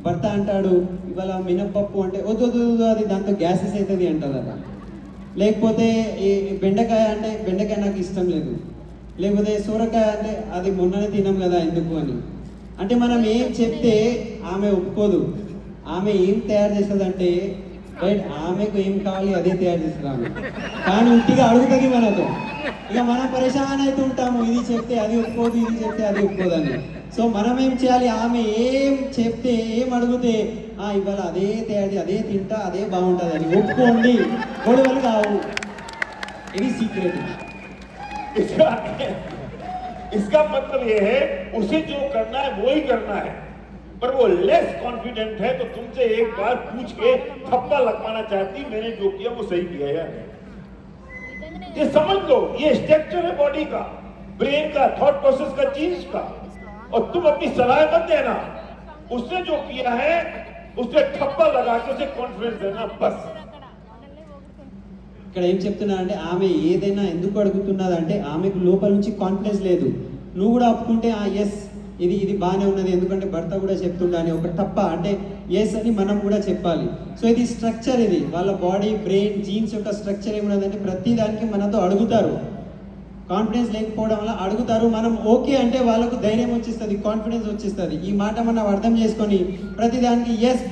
భర్త అంటాడు ఇవాళ మినప్పప్పు అంటే వద్దు అది దాంతో గ్యాసెస్ అవుతుంది అంటారట. లేకపోతే బెండకాయ అంటే బెండకాయ నాకు ఇష్టం లేదు, లేకపోతే సూరకాయ అంటే అది మొన్ననే తినాం కదా ఎందుకు అని. అంటే మనం ఏం చెప్తే ఆమె ఒప్పుకోదు. ఆమె ఏం తయారు చేస్తుందంటే రైట్ ఆమెకు ఏం కావాలి అదే తయారు చేస్తుంది ఆమె. కానీ ఉట్టిగా అడుగుతుంది మనతో. ఇక మనం పరేషాన్ అవుతూ ఉంటాము, ఇది చెప్తే అది ఒప్పుకోదు, ఇది చెప్తే అది ఒప్పుకోదని. సో మనం ఏం చేయాలి, ఆమె ఏం చెప్తే ఏం అడిగితే ఇవాళ అదే తయారు అదే తింటా అదే బాగుంటుంది అని ఒప్పుకోండి, గొడవలు కావు. ఇది సీక్రెట్. इसका मतलब ये है उसे जो करना है वो ही करना है, पर वो लेस कॉन्फिडेंट है तो तुमसे एक बार पूछ के थप्पा लगवाना चाहती मैंने जो किया वो सही किया या नहीं। ये समझ लो, ये स्ट्रक्चर है बॉडी का, ब्रेन का, थॉट प्रोसेस का, चीज का, और तुम अपनी सलाह मत देना। उसने जो किया है उसने थप्पा लगा के उसे कॉन्फिडेंस देना बस। ఇక్కడ ఏం చెప్తున్నా అంటే ఆమె ఏదైనా ఎందుకు అడుగుతున్నది అంటే ఆమెకు లోపల నుంచి కాన్ఫిడెన్స్ లేదు. నువ్వు కూడా ఒప్పుకుంటే ఎస్ ఇది బాగానే ఉన్నది ఎందుకంటే భర్త కూడా చెప్తుండ అని ఒక తప్ప అంటే ఎస్ అని మనం కూడా చెప్పాలి. సో ఇది స్ట్రక్చర్, ఇది వాళ్ళ బాడీ, బ్రెయిన్, జీన్స్ యొక్క స్ట్రక్చర్ ఏమున్నదంటే ప్రతి దానికి మనతో అడుగుతారు. కాన్ఫిడెన్స్ లేకపోవడం వల్ల అడుగుతారు, మనం ఓకే అంటే వాళ్ళకు ధైర్యం వచ్చేస్తుంది, కాన్ఫిడెన్స్ వచ్చేస్తుంది. ఈ మాట మనం అర్థం చేసుకొని ప్రతి దానికి ఎస్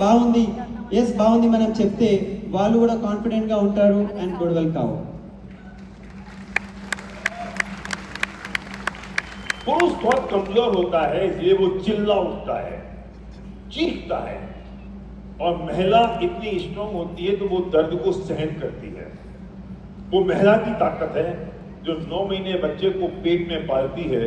బాగుంది మనం చెప్తే వాళ్ళు కూడా కాన్ఫిడెంట్ గా ఉంటారు అండ్ గొడవలు కావు. पुरुष बहुत कमजोर होता है, इसलिए वो चिल्ला उठता है, चीखता है, और महिला इतनी स्ट्रांग होती है तो वो दर्द को सहन करती है। वो महिला की ताकत है जो 9 महीने बच्चे को पेट में पालती है,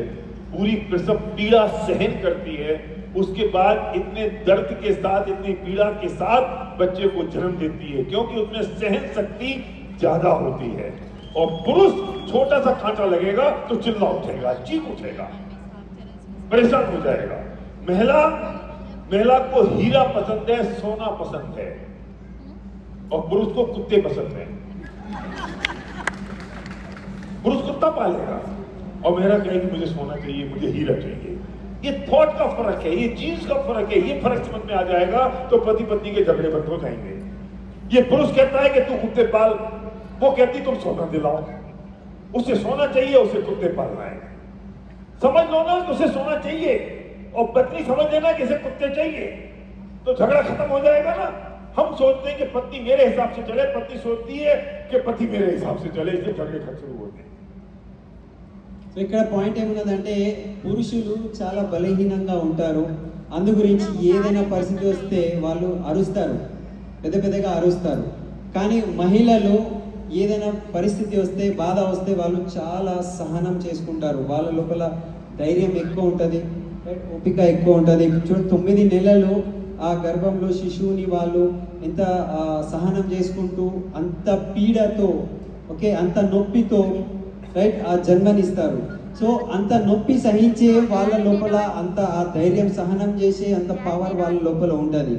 पूरी प्रसव पीड़ा सहन करती है, उसके बाद इतने दर्द के साथ, इतनी पीड़ा के साथ बच्चे को जन्म देती है, क्योंकि उसमें सहन शक्ति ज्यादा होती है। और पुरुष छोटा सा कांटा लगेगा तो चिल्ला उठेगा, चीख उठेगा, परेशान हो जाएगा। महिला को हीरा पसंद है, सोना पसंद है, और पुरुष को कुत्ते पसंद है। पुरुष कुत्ता पालेगा और महिला कहेगी मुझे सोना चाहिए, मुझे हीरा चाहिए। ये थॉट का फर्क है, ये चीज का फर्क है। ये फर्क समझ में आ जाएगा तो पति पत्नी के झगड़े बंद हो जाएंगे। ये पुरुष कहता है कि तू कुत्ते पाल, वो कहती तुम सोना दिलाओ। उसे सोना चाहिए, उसे कुत्ते पालना है। समझ लो ना कि उसे सोना चाहिए, और पत्नी समझ लेना कि इसे कुत्ते चाहिए, तो झगड़ा खत्म हो जाएगा ना। हम सोचते हैं कि पत्नी मेरे हिसाब से चले, पत्नी सोचती है कि पति मेरे हिसाब से चले, इसलिए झगड़े खत्म शुरू होते हैं। సో ఇక్కడ పాయింట్ ఏమున్నదంటే పురుషులు చాలా బలహీనంగా ఉంటారు. అందు గురించి ఏదైనా పరిస్థితి వస్తే వాళ్ళు అరుస్తారు, పెద్దగా అరుస్తారు. కానీ మహిళలు ఏదైనా పరిస్థితి వస్తే, బాధ వస్తే వాళ్ళు చాలా సహనం చేసుకుంటారు. వాళ్ళ లోపల ధైర్యం ఎక్కువ ఉంటుంది, ఓపిక ఎక్కువ ఉంటుంది. చూడు 9 నెలలు ఆ గర్భంలో శిశువుని వాళ్ళు ఎంత సహనం చేసుకుంటూ, అంత పీడతో, ఓకే, అంత నొప్పితో రైట్ ఆ జన్మనిస్తారు. సో అంత నొప్పి సహించే వాళ్ళ లోపల అంత ఆ ధైర్యం, సహనం చేసే అంత పవర్ వాళ్ళ లోపల ఉంటుంది.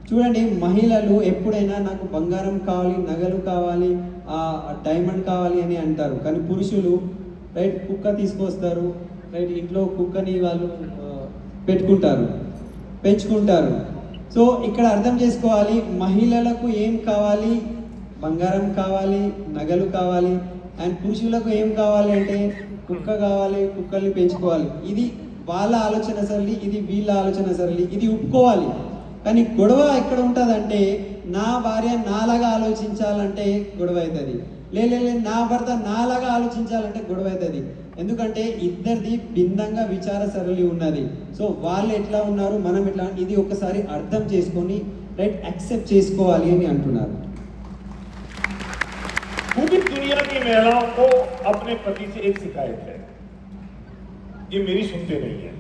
చూడండి, మహిళలు ఎప్పుడైనా నాకు బంగారం కావాలి, నగలు కావాలి, డైమండ్ కావాలి అని అంటారు. కానీ పురుషులు రైట్ కుక్క తీసుకొస్తారు, రైట్ ఇంట్లో కుక్కని వాళ్ళు పెట్టుకుంటారు, పెంచుకుంటారు. సో ఇక్కడ అర్థం చేసుకోవాలి, మహిళలకు ఏం కావాలి, బంగారం కావాలి, నగలు కావాలి, అండ్ పురుషులకు ఏం కావాలి అంటే కుక్క కావాలి, కుక్కల్ని పెంచుకోవాలి. ఇది వాళ్ళ ఆలోచన సరళి, ఇది వీళ్ళ ఆలోచన సరళి, ఇది ఒప్పుకోవాలి. కానీ గొడవ ఎక్కడ ఉంటుందంటే నా భార్య నాలాగా ఆలోచించాలంటే గొడవ అవుతుంది, లే నా భర్త నాలాగా ఆలోచించాలంటే గొడవ అవుతుంది. ఎందుకంటే ఇద్దరిది భిన్నంగా విచార సరళి ఉన్నది. సో వాళ్ళు ఎట్లా ఉన్నారు, మనం ఎట్లా, ఇది ఒకసారి అర్థం చేసుకొని రైట్ యాక్సెప్ట్ చేసుకోవాలి అని అంటున్నారు. पूरी दुनिया की महिलाओं को अपने पति से एक शिकायत है, ये मेरी सुनते नहीं है।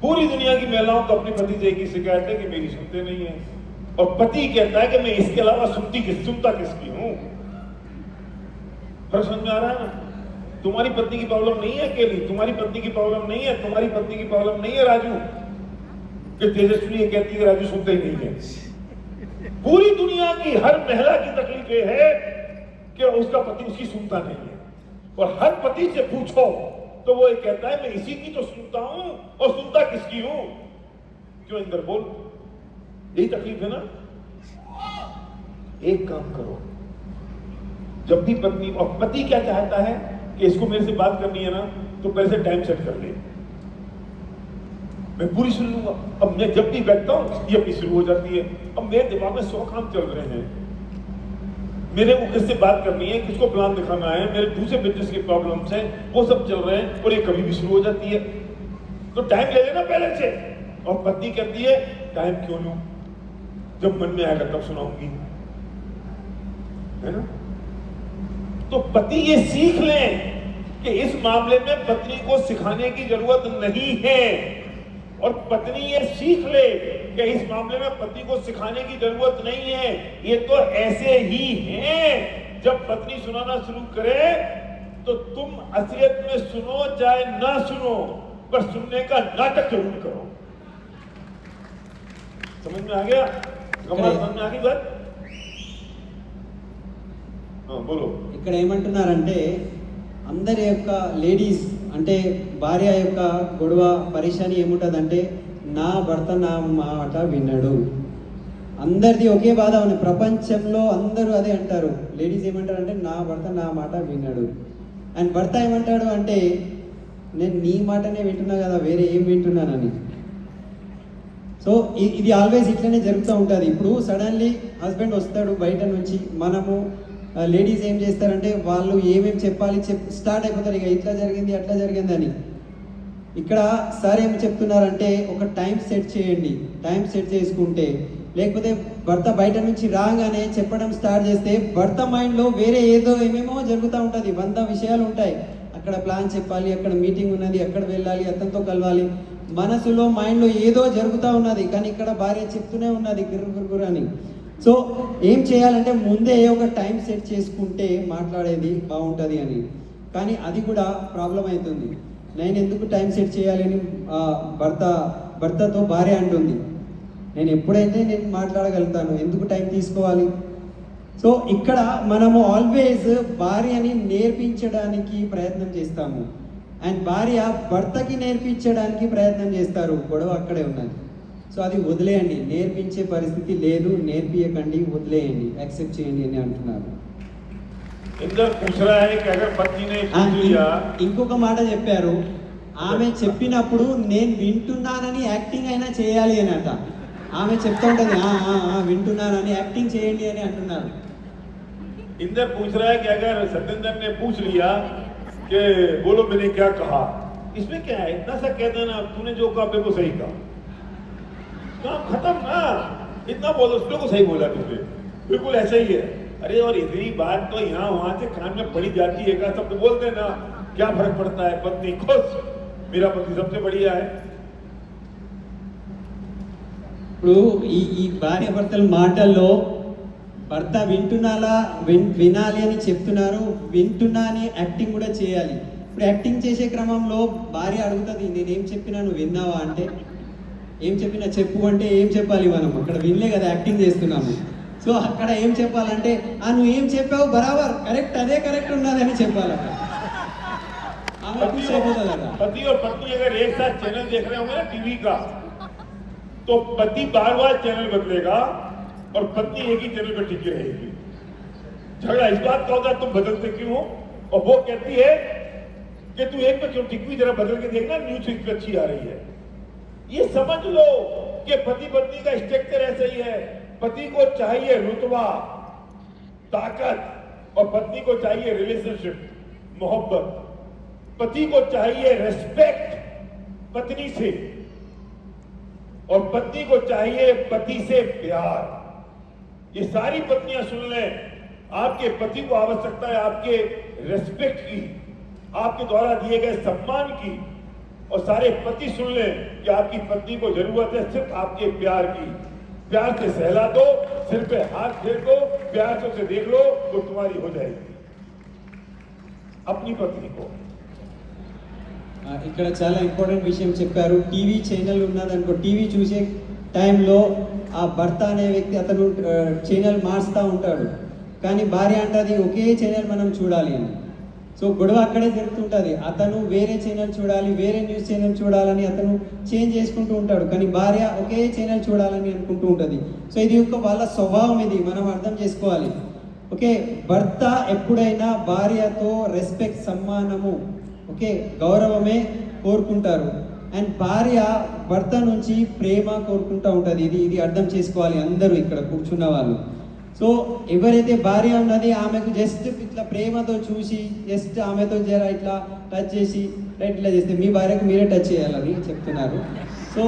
पूरी दुनिया की महिलाओं को अपने पति से एक ही शिकायत है कि मेरी सुनते नहीं है, और पति कहता है कि मैं इसके अलावा सुनता किसकी हूं। फर्क समझ में आ रहा है ना? तुम्हारी पत्नी की प्रॉब्लम नहीं है अकेली, तुम्हारी पत्नी की प्रॉब्लम नहीं है, तुम्हारी पत्नी की प्रॉब्लम नहीं है राजू, कि तेजस्वी ये कहती है कि राजू सुनते ही नहीं है। पूरी दुनिया की हर महिला की तकलीफ ये है कि उसका पति उसकी सुनता नहीं है, और हर पति से पूछो तो वो ये कहता है मैं इसी की तो सुनता हूं, और सुनता किसकी हूं। क्यों इंदर बोल, यही तकलीफ है ना? एक काम करो, जब भी पत्नी, और पति क्या चाहता है कि इसको मेरे से बात करनी है ना तो पहले से टाइम सेट कर ले, मैं पूरी सुन लूंगा। अब मैं जब भी बैठता हूं ये अपनी शुरू हो जाती है। अब मेरे दिमाग में 100 काम चल रहे हैं, मेरे को किससे बात करनी है, किसको प्लान दिखाना है, मेरे दूसरे बिजनेस की प्रॉब्लम्स हैं, वो सब चल रहे हैं, और ये कभी भी शुरू हो जाती है। तो टाइम ले लेना पहले से। और पत्नी कहती है टाइम क्यों लूं, जब मन में आएगा तब सुनाऊंगी, है ना? तो पति ये सीख लें कि इस मामले में पत्नी को सिखाने की जरूरत नहीं है, और पत्नी ये सीख ले कि इस मामले में पति को सिखाने की जरूरत नहीं है, ये तो ऐसे ही हैं। जब पत्नी सुनाना शुरू करे तो तुम असलियत में सुनो चाहे ना सुनो, पर सुनने का नाटक जरूर करो। समझ में आ गया? कमाल समझ में आ गई बात? हाँ बोलो। ఇక్కడ ఏమంటున్నారంటే అందరి యొక్క లేడీస్ అంటే భార్య యొక్క గొడవ పరిశాని ఏముంటుందంటే నా భర్త నా మాట వినడు. అందరిది ఒకే బాధ ఉంది ప్రపంచంలో, అందరూ అదే అంటారు. లేడీస్ ఏమంటారు అంటే నా భర్త నా మాట వినడు, అండ్ భర్త ఏమంటాడు అంటే నేను నీ మాటనే వింటున్నా కదా, వేరే ఏం వింటున్నానని. సో ఇది ఆల్వేస్ ఇట్లనే జరుగుతూ ఉంటుంది. ఇప్పుడు సడన్లీ హస్బెండ్ వస్తాడు బయట నుంచి, మనము లేడీస్ ఏం చేస్తారంటే వాళ్ళు ఏమేమి చెప్పాలి స్టార్ట్ అయిపోతారు, ఇక ఇట్లా జరిగింది అట్లా జరిగిందని. ఇక్కడ సార్ ఏం చెప్తున్నారంటే ఒక టైం సెట్ చేయండి. టైం సెట్ చేసుకుంటే, లేకపోతే భర్త బయట నుంచి రాగానే చెప్పడం స్టార్ట్ చేస్తే భర్త మైండ్లో వేరే ఏదో ఏమేమో జరుగుతూ ఉంటుంది, 100 విషయాలు ఉంటాయి. అక్కడ ప్లాన్ చెప్పాలి, అక్కడ మీటింగ్ ఉన్నది, అక్కడ వెళ్ళాలి, అతనితో కలవాలి, మనసులో మైండ్లో ఏదో జరుగుతూ ఉన్నది. కానీ ఇక్కడ భార్య చెప్తూనే ఉన్నది గురు అని. సో ఏం చేయాలంటే ముందే ఒక టైం సెట్ చేసుకుంటే మాట్లాడేది బాగుంటుంది అని. కానీ అది కూడా ప్రాబ్లం అవుతుంది. నేను ఎందుకు టైం సెట్ చేయాలి అని భర్తతో భార్య అంటుంది. నేను ఎప్పుడైతే నేను మాట్లాడగలుగుతాను, ఎందుకు టైం తీసుకోవాలి? సో ఇక్కడ మనము ఆల్వేస్ భార్యని నేర్పించడానికి ప్రయత్నం చేస్తాము, అండ్ భార్య భర్తకి నేర్పించడానికి ప్రయత్నం చేస్తారు. గొడవ అక్కడే ఉన్నది. సో అది వదిలేయండి, నేర్పించే పరిస్థితి లేదు, నేర్పియకండి, వదిలేయండి, యాక్సెప్ట్ చేయండి అని అంటున్నారు. ఇంకొక మాట చెప్పారు, ఆమె చెప్పినప్పుడు నేను వింటున్నానని యాక్టింగ్ అయినా చేయాలి అని అంట. ఆమె చెప్తా ఉంటుంది వింటున్నానని యాక్టింగ్ చేయండి అని అంటున్నారు. इंदर पूछ रहा है कि अगर सत्येंद्र ने पूछ लिया कि बोलो मैंने क्या कहा, इसमें क्या है, इतना सा कह देना तूने जो कहा बिल्कुल सही कहा, काम खत्म ना, इतना बोलो उसने को सही बोला तुझे, बिल्कुल ऐसा ही है। अरे और इतनी बात तो यहाँ वहां से कान में पड़ी जाती है, क्या सब तो बोलते ना, क्या फर्क पड़ता है, पत्नी खुश, मेरा पति सबसे बढ़िया है। ఇప్పుడు ఈ భార్య భర్తల మాటల్లో భర్త వినాలి అని చెప్తున్నారు, వింటున్నా అని యాక్టింగ్ కూడా చేయాలి. ఇప్పుడు యాక్టింగ్ చేసే క్రమంలో భార్య అడుగుతుంది, నేనేం చెప్పినా నువ్వు విన్నావా అంటే, ఏం చెప్పినా చెప్పు అంటే ఏం చెప్పాలి మనం? అక్కడ వినలే కదా, యాక్టింగ్ చేస్తున్నాము. సో అక్కడ ఏం చెప్పాలంటే నువ్వు ఏం చెప్పావు బరాబర్ కరెక్ట్, అదే కరెక్ట్ ఉన్నదని చెప్పాలి. पति और पत्नी अगर एक साथ चैनल देख रहे होंगे ना टीवी का, तो पति बार-बार चैनल बदलेगा और पत्नी एक ही चैनल पर टिकी रहेगी। झगड़ा इस बात का होगा तुम बदलते क्यों हो, और वो कहती है कि तू एक पे क्यों टिकी, जरा बदल के देखना, न्यूज पे अच्छी आ रही है। ये समझ लो कि पति पत्नी का स्ट्रक्चर ऐसा ही है। पति को चाहिए रुतबा, ताकत, और पत्नी को चाहिए रिलेशनशिप, मोहब्बत। पति को चाहिए रेस्पेक्ट पत्नी से, और पत्नी को चाहिए पति से प्यार। ये सारी पत्नियां सुन लें, आपके पति को आवश्यकता है आपके रेस्पेक्ट की, आपके द्वारा दिए गए सम्मान की, और सारे पति सुन लें कि आपकी पत्नी को जरूरत है सिर्फ आपके प्यार की। प्यार से सहला दो, सिर पे हाथ फेर दो, प्यार से उसे देख लो, वो तुम्हारी हो जाएगी। अपनी पत्नी को ఇక్కడ చాలా ఇంపార్టెంట్ విషయం చెప్పారు. టీవీ ఛానల్ ఉన్నదనుకో, టీవీ చూసే టైంలో ఆ భర్త అనే వ్యక్తి అతను ఛానల్ మారుస్తూ ఉంటాడు, కానీ భార్య అంటది ఒకే ఛానల్ మనం చూడాలి అని. సో గొడవ అక్కడే జరుగుతుంటుంది. అతను వేరే ఛానల్ చూడాలి, వేరే న్యూస్ ఛానల్ చూడాలని అతను చేంజ్ చేసుకుంటూ ఉంటాడు, కానీ భార్య ఒకే ఛానల్ చూడాలని అనుకుంటూ ఉంటుంది. సో ఇది వాళ్ళ స్వభావం, ఇది మనం అర్థం చేసుకోవాలి. ఓకే, భర్త ఎప్పుడైనా భార్యతో రెస్పెక్ట్, సమ్మానము, ఓకే గౌరవమే కోరుకుంటారు, అండ్ భార్య భర్త నుంచి ప్రేమ కోరుకుంటూ ఉంటుంది. ఇది అర్థం చేసుకోవాలి అందరూ ఇక్కడ కూర్చున్న వాళ్ళు. సో ఎవరైతే భార్య ఉన్నది ఆమెకు జస్ట్ ఇట్లా ప్రేమతో చూసి జస్ట్ ఆమెతో జర ఇట్లా టచ్ చేసి రైట్ ఇట్లా చేస్తే మీ భార్యకు మీరే టచ్ చేయాలని చెప్తున్నారు. సో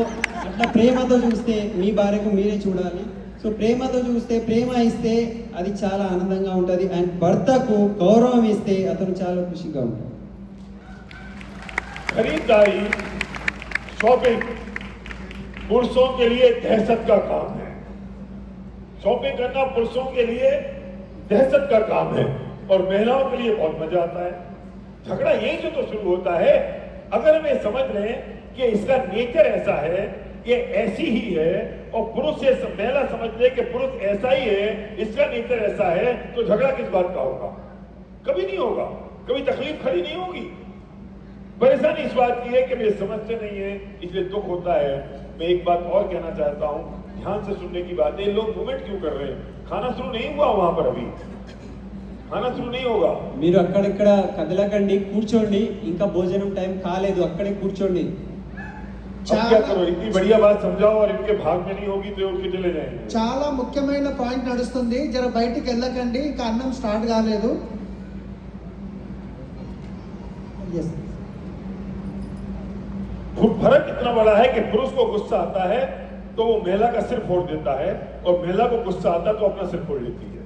అట్లా ప్రేమతో చూస్తే మీ భార్యకు మీరే చూడాలి. సో ప్రేమతో చూస్తే, ప్రేమ ఇస్తే అది చాలా ఆనందంగా ఉంటుంది, అండ్ భర్తకు గౌరవం ఇస్తే అతను చాలా ఖుషిగా ఉంటాడు. खरीदारी, शॉपिंग पुरुषों के लिए दहशत का काम है। शॉपिंग करना पुरुषों के लिए दहशत का काम है और महिलाओं के लिए बहुत मजा आता है। झगड़ा यहीं से तो शुरू होता है। अगर हम ये समझ रहे हैं कि इसका नेचर ऐसा है, ये ऐसी ही है, और पुरुष से महिला समझ ले कि पुरुष ऐसा ही है, इसका नेचर ऐसा है, तो झगड़ा किस बात का होगा? कभी नहीं होगा, कभी तकलीफ खड़ी नहीं होगी। परेशानी इस बात की है कि वे समझते नहीं है, इसलिए दुख होता है। मैं एक बात और कहना चाहता हूं, ध्यान से सुनने की बात है। लोग मूवमेंट क्यों कर रहे हैं? खाना शुरू नहीं हुआ वहां पर, अभी खाना शुरू नहीं होगा। మీరు అక్కడిక్కడ కదలకండి, కూర్చోండి, ఇంకా భోజనం టైం కాలేదు, అక్కడే కూర్చోండి. अब क्या करो, इतनी बढ़िया बात समझाओ और इनके भाग में नहीं होगी तो ये उठ के चले जाएंगे। చాలా ముఖ్యమైన పాయింట్ నడుస్తుంది, జర బయటికి వెళ్ళకండి, ఇంకా అన్నం స్టార్ట్ కాలేదు. Yes. फर्क इतना बड़ा है कि पुरुष को गुस्सा आता है तो वो महिला का सिर फोड़ देता है, और महिला को गुस्सा आता है तो अपना सिर फोड़ लेती है।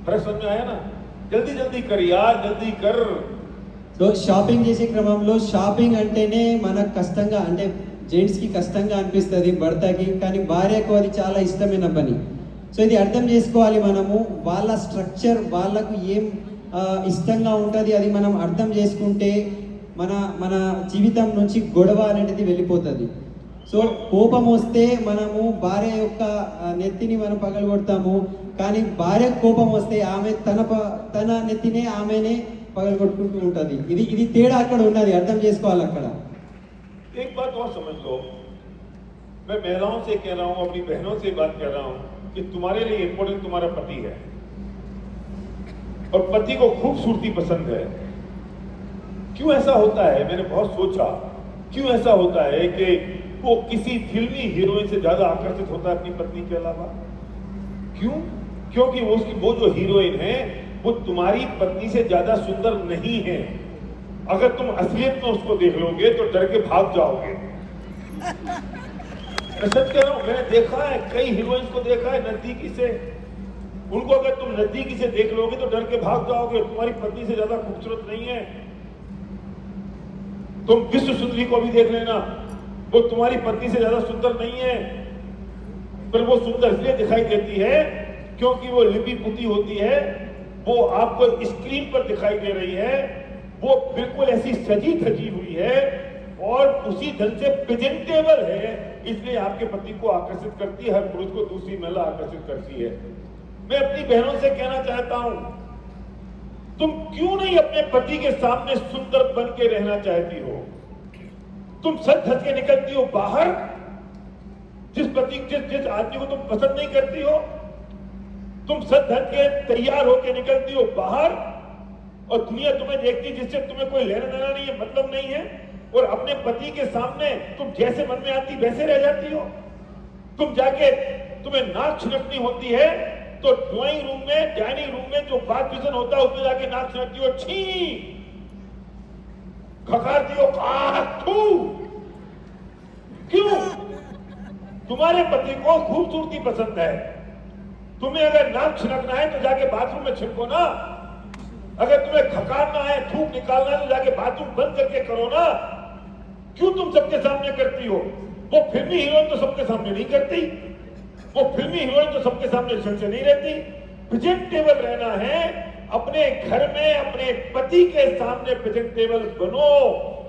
फर्क समझ में आया ना? जल्दी जल्दी कर यार, जल्दी कर। సో షాపింగ్ చేసే క్రమంలో షాపింగ్ అంటేనే మనకు కష్టంగా, అంటే జెంట్స్కి కష్టంగా అనిపిస్తుంది భర్తకి, కానీ భార్యకు అది చాలా ఇష్టమైన పని. సో ఇది అర్థం చేసుకోవాలి మనము. వాళ్ళ స్ట్రక్చర్, వాళ్ళకు ఏం ఇష్టంగా ఉంటుంది అది మనం అర్థం చేసుకుంటే మన మన జీవితం నుంచి గొడవ అనేది వెళ్ళిపోతుంది. సో కోపం వస్తే మనము భార్య యొక్క నెత్తిని మనం పగలగొడతాము, కానీ భార్య కోపం వస్తే ఆమె తన నెత్తినే ఆమెనే పగలగొట్టుకుంటూ ఉంటుంది. ఇది తేడా అక్కడ ఉన్నది, అర్థం చేసుకోవాలి అక్కడ. एक बात और समझ लो, मैं महिलाओं से कह रहा हूं, अपनी बहनों से बात कर रहा हूं कि तुम्हारे लिए इंपॉर्टेंट तुम्हारा पति है, और पति को खूबसूरती पसंद है। क्यों ऐसा होता है? मैंने बहुत सोचा, क्यों ऐसा होता है कि वो किसी फिल्मी हीरोइन से ज्यादा आकर्षित होता है अपनी पत्नी के अलावा? क्यों? क्योंकि वो जो हीरोइन है वो तुम्हारी पत्नी से ज्यादा सुंदर नहीं है। अगर तुम असलियत में उसको देख लोगे तो डर के भाग जाओगे। मैं सच कह रहा हूं, मैंने देखा है, कई हीरोइंस को देखा है नजदीकी से। उनको अगर तुम नजदीकी से देख लोगे तो डर के भाग जाओगे, तुम्हारी पत्नी से ज्यादा खूबसूरत नहीं है। तुम विश्व सुंदरी को भी देख लेना, वो तुम्हारी पत्नी से ज्यादा सुंदर नहीं है, पर वो सुंदर इसलिए दिखाई देती है क्योंकि वो लिपि पुती होती है, वो आपको स्क्रीन पर दिखाई दे रही है, वो बिल्कुल ऐसी सजी धजी हुई है और उसी ढंग से प्रेजेंटेबल है, इसलिए आपके पति को आकर्षित करती है। हर पुरुष को दूसरी महिला आकर्षित करती है। मैं अपनी बहनों से कहना चाहता हूं, तुम क्यों नहीं अपने पति के सामने सुंदर बन के रहना चाहती हो? तुम सच धज के निकलती हो बाहर, जिस आदमी को तुम पसंद नहीं करती हो, तुम सच धज के तैयार होकर निकलती हो बाहर, और दुनिया तुम्हें देखती जिससे तुम्हें कोई लेना देना नहीं है, मतलब नहीं है, और अपने पति के सामने तुम जैसे मन में आती वैसे रह जाती हो। तुम जाके तुम्हें नाक छिड़कनी होती है तो ड्राइंग रूम में, डाइनिंग रूम में जो बात विजन होता है उसमें जाके नाक छिड़कती हो, छी खकारती हो, थू। क्यों? तुम्हारे पति को खूबसूरती पसंद है। तुम्हें अगर नाक छिड़कना है तो जाके बाथरूम में छिड़को ना। अगर तुम्हें खकारना है, थूक निकालना है तो जाके बाथरूम बंद करके करो ना। क्यों तुम सबके सामने करती हो? वो फिल्मी हीरोइन तो सबके सामने नहीं करती, वो फिल्मी हीरोइन तो सबके सामने से नहीं रहती। प्रेजेंटेबल रहना है, अपने घर में अपने पति के सामने प्रेजेंटेबल बनो,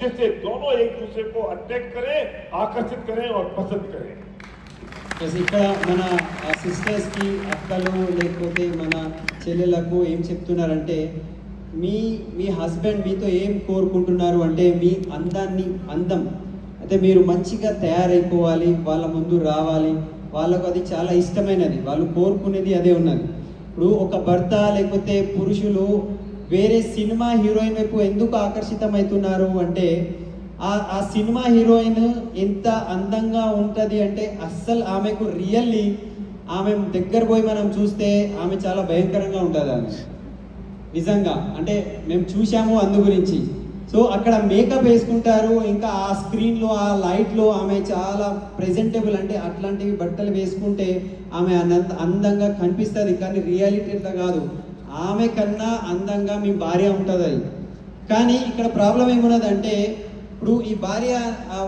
जिससे दोनों एक दूसरे को अट्रैक्ट करें, आकर्षित करें और पसंद करें। ఇక్కడ మన సిస్టర్స్కి, అక్కలు లేకపోతే మన చెల్లెలకు ఏం చెప్తున్నారంటే, మీ హస్బెండ్ మీతో ఏం కోరుకుంటున్నారు అంటే మీ అందం అయితే మీరు మంచిగా తయారైపోవాలి, వాళ్ళ ముందు రావాలి, వాళ్ళకు అది చాలా ఇష్టమైనది, వాళ్ళు కోరుకునేది అదే ఉన్నది. ఇప్పుడు ఒక భర్త లేకపోతే పురుషులు వేరే సినిమా హీరోయిన్ వైపు ఎందుకు ఆకర్షితమవుతున్నారు అంటే, ఆ సినిమా హీరోయిన్ ఎంత అందంగా ఉంటుంది అంటే అస్సలు ఆమెకు రియల్లీ ఆమె దగ్గర పోయి మనం చూస్తే ఆమె చాలా భయంకరంగా ఉంటుంది. ఆమె నిజంగా అంటే మేము చూసాము అందు గురించి. సో అక్కడ మేకప్ వేసుకుంటారు, ఇంకా ఆ స్క్రీన్లో ఆ లైట్లో ఆమె చాలా ప్రెజెంటబుల్, అంటే అట్లాంటివి బట్టలు వేసుకుంటే ఆమె అందంగా కనిపిస్తుంది, కానీ రియాలిటీ అట్లా కాదు. ఆమె కన్నా అందంగా మీ భార్య ఉంటుంది. కానీ ఇక్కడ ప్రాబ్లం ఏమున్నదంటే ఇప్పుడు ఈ భార్య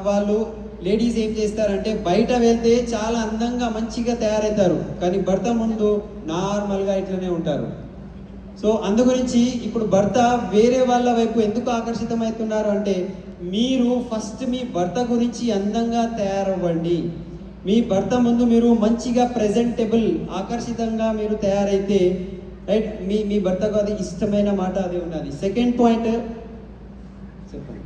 వాళ్ళు లేడీస్ ఏం చేస్తారంటే బయట వెళ్తే చాలా అందంగా మంచిగా తయారవుతారు, కానీ భర్త ముందు నార్మల్గా ఇట్లనే ఉంటారు. సో అందుగురించి ఇప్పుడు భర్త వేరే వాళ్ళ వైపు ఎందుకు ఆకర్షితమవుతున్నారు అంటే మీరు ఫస్ట్ మీ భర్త గురించి అందంగా తయారవ్వండి. మీ భర్త ముందు మీరు మంచిగా ప్రెజెంటబుల్ ఆకర్షితంగా మీరు తయారైతే రైట్ మీ భర్తకు అది ఇష్టమైన మాట అది ఉన్నది. సెకండ్ పాయింట్ చెప్పండి.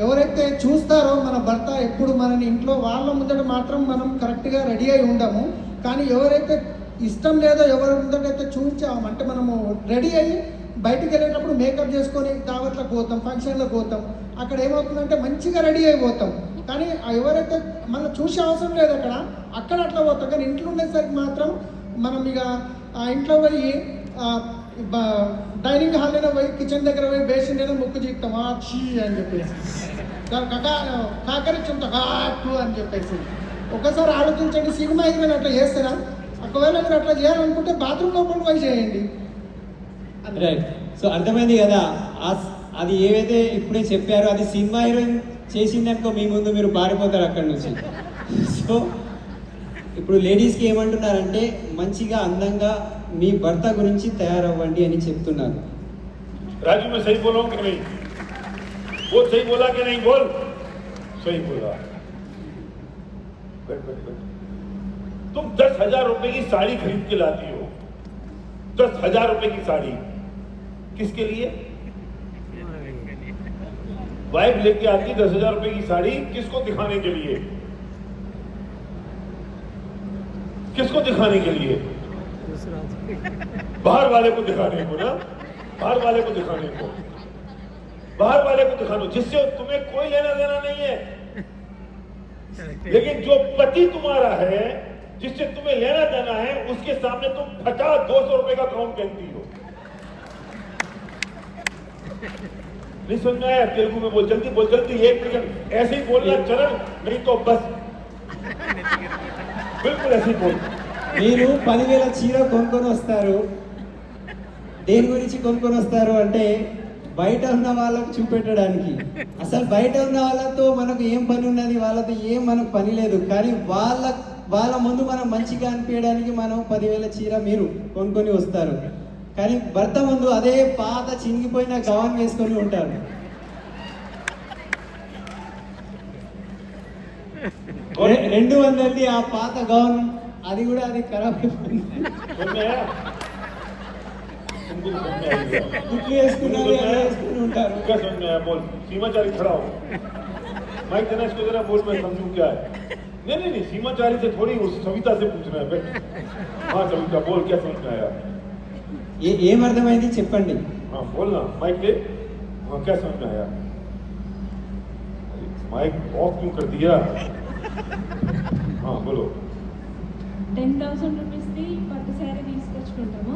ఎవరైతే చూస్తారో మన భర్త ఎప్పుడు మనని ఇంట్లో వాళ్ళ ముందట మాత్రం మనం కరెక్ట్గా రెడీ అయి ఉండము, కానీ ఎవరైతే ఇష్టం లేదో ఎవరి ముందటైతే చూపించామంటే మనము రెడీ అయ్యి బయటికి వెళ్ళేటప్పుడు మేకప్ చేసుకొని దావట్లకు పోతాం, ఫంక్షన్లకు పోతాం, అక్కడ ఏమవుతుందంటే మంచిగా రెడీ అయిపోతాం, కానీ ఎవరైతే మనం చూసే అవసరం లేదు అక్కడ అట్లా పోతాం. కానీ ఇంట్లో ఉండేసరికి మాత్రం మనం ఇక ఆ ఇంట్లో పోయి డైనింగ్ హాల్లో పోయి కిచెన్ దగ్గర పోయి బేసిన్ అయినా ముక్కు చీక్తాం చీ అని చెప్పేసి కాకరించుంటాం కాటు అని చెప్పేసి. ఒకసారి ఆలోచించండి, సినిమా హీరోయిన్ అట్లా చేస్తారా? ఒకవేళ మీరు అట్లా చేయాలనుకుంటే బాత్రూమ్ లోపల పోయి చేయండి. రైట్. సో అర్థమైంది కదా, అది ఏవైతే ఇప్పుడే చెప్పారో అది సినిమా హీరోయిన్ చేసిందనుకో మీ ముందు మీరు పారిపోతారు అక్కడి నుంచి. సో ఇప్పుడు లేడీస్కి ఏమంటున్నారంటే మంచిగా అందంగా మీ భర్త గురించి తయారవ్వండి అని చెప్తున్నారు. राजू मैं सही बोला हूँ कि नहीं? वो सही बोला कि नहीं? बोल सही बोला. तुम 10,000 रुपए की साड़ी खरीद के लाती हो, 10,000 रुपए की साड़ी किसके लिए? वाइफ लेके आती 10,000 रुपए की साड़ी किसको दिखाने के लिए? किसको दिखाने के लिए? बाहर वाले को दिखाने को ना, बाहर वाले को दिखाने को, बाहर वाले को दिखाने, जिससे तुम्हें कोई लेना देना नहीं है. लेकिन जो पति तुम्हारा है, जिससे तुम्हें लेना देना है, उसके सामने तुम फटा 200 रुपए का गाउन पहनती हो. नहीं समझ में आया? तेलुगु में बोल, जल्दी बोल, जल्दी. 1 सेकंड ऐसे ही बोलना चरण, नहीं तो बस बिल्कुल ऐसे ही बोल. మీరు 10,000 చీర కొనుక్కొని వస్తారు, దేని గురించి కొనుక్కొని వస్తారు అంటే బయట ఉన్న వాళ్ళకు చూపెట్టడానికి. అసలు బయట ఉన్న వాళ్ళతో మనకు ఏం పని ఉన్నది, వాళ్ళతో ఏం మనకు పని లేదు, కానీ వాళ్ళ ముందు మనం మంచిగా అనిపించడానికి మనం 10,000 చీర మీరు కొనుక్కొని వస్తారు, కానీ భర్త ముందు అదే పాత చినిగిపోయిన గౌన్ వేసుకొని ఉంటారు. రెండు వందలది ఆ పాత గౌన్ అది కూడా అది ఖరాబ్ అయిపోయింది. గుట్లు వేసుకున్నారు, వేసుకుని ఉంటారు. क्या समझ में आया? बोल. सीमाचारी खड़ा हो, माइक देना इसको जरा. बोल, मैं समझूं क्या है. नहीं, सीमाचारी से थोड़ी, उस सविता से पूछना है. बैठ. हाँ सविता बोल, क्या समझ में आया? ఏం అర్థమైంది చెప్పండి. हाँ बोल ना, माइक ले. हाँ क्या समझ में आया? माइक ऑफ क्यों कर दिया? हाँ बोलो. 10,000 రూపీస్ది పట్టు శారీ తీసుకొచ్చుకుంటాము.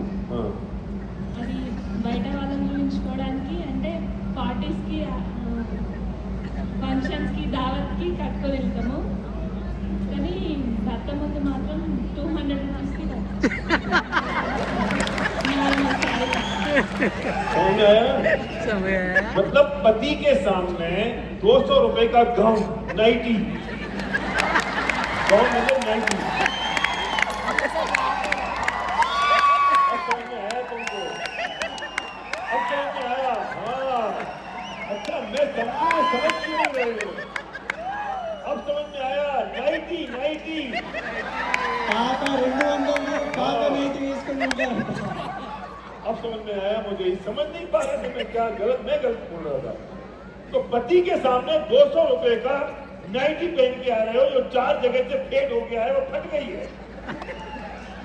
అది బయట వాళ్ళని చూపించుకోవడానికి, అంటే పార్టీస్కి, ఫంక్షన్స్కి, దావత్కి కట్టుకొని వెళ్తాము, కానీ భర్త ముందు మాత్రం 200 రూపీస్కి समझ आया? मतलब पति के सामने 200 रुपए का गाउन, नाइटी, गाउन मतलब नाइटी. अब समझ में आया तुमको? अब समझ में आया? हाँ अच्छा, मैं समझ क्यों नहीं रहे हो? अब समझ में आया. नाइटी పాత 200 పాత నీటి వేసుకుని ఉంటారు. अब समझ में आया मुझे. समझ नहीं पा रहा था मैं गलत बोल रहा था. तो पति के सामने 200 रुपए का नाइटी पहन के आ रहे हो, जो 4 जगह से फेड हो गया है, वो फट गई है,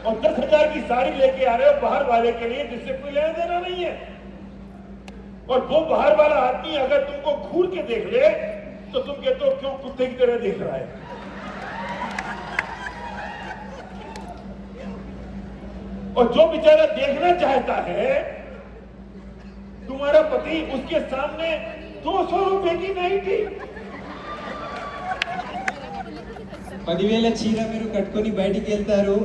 और 10,000 की साड़ी लेके आ रहे हो बाहर वाले के लिए, जिससे कोई लेना देना नहीं है. और वो बाहर वाला आदमी अगर तुमको घूर के देख ले तो तुम कहते हो क्यों कुत्ते की तरह देख रहा है. और जो बेचारा देखना चाहता है तुम्हारा पति, उसके सामने 200 रुपए की नाइटी. 10,000 చీర మీరు కట్టుకొని బయటికి వెళ్తారు,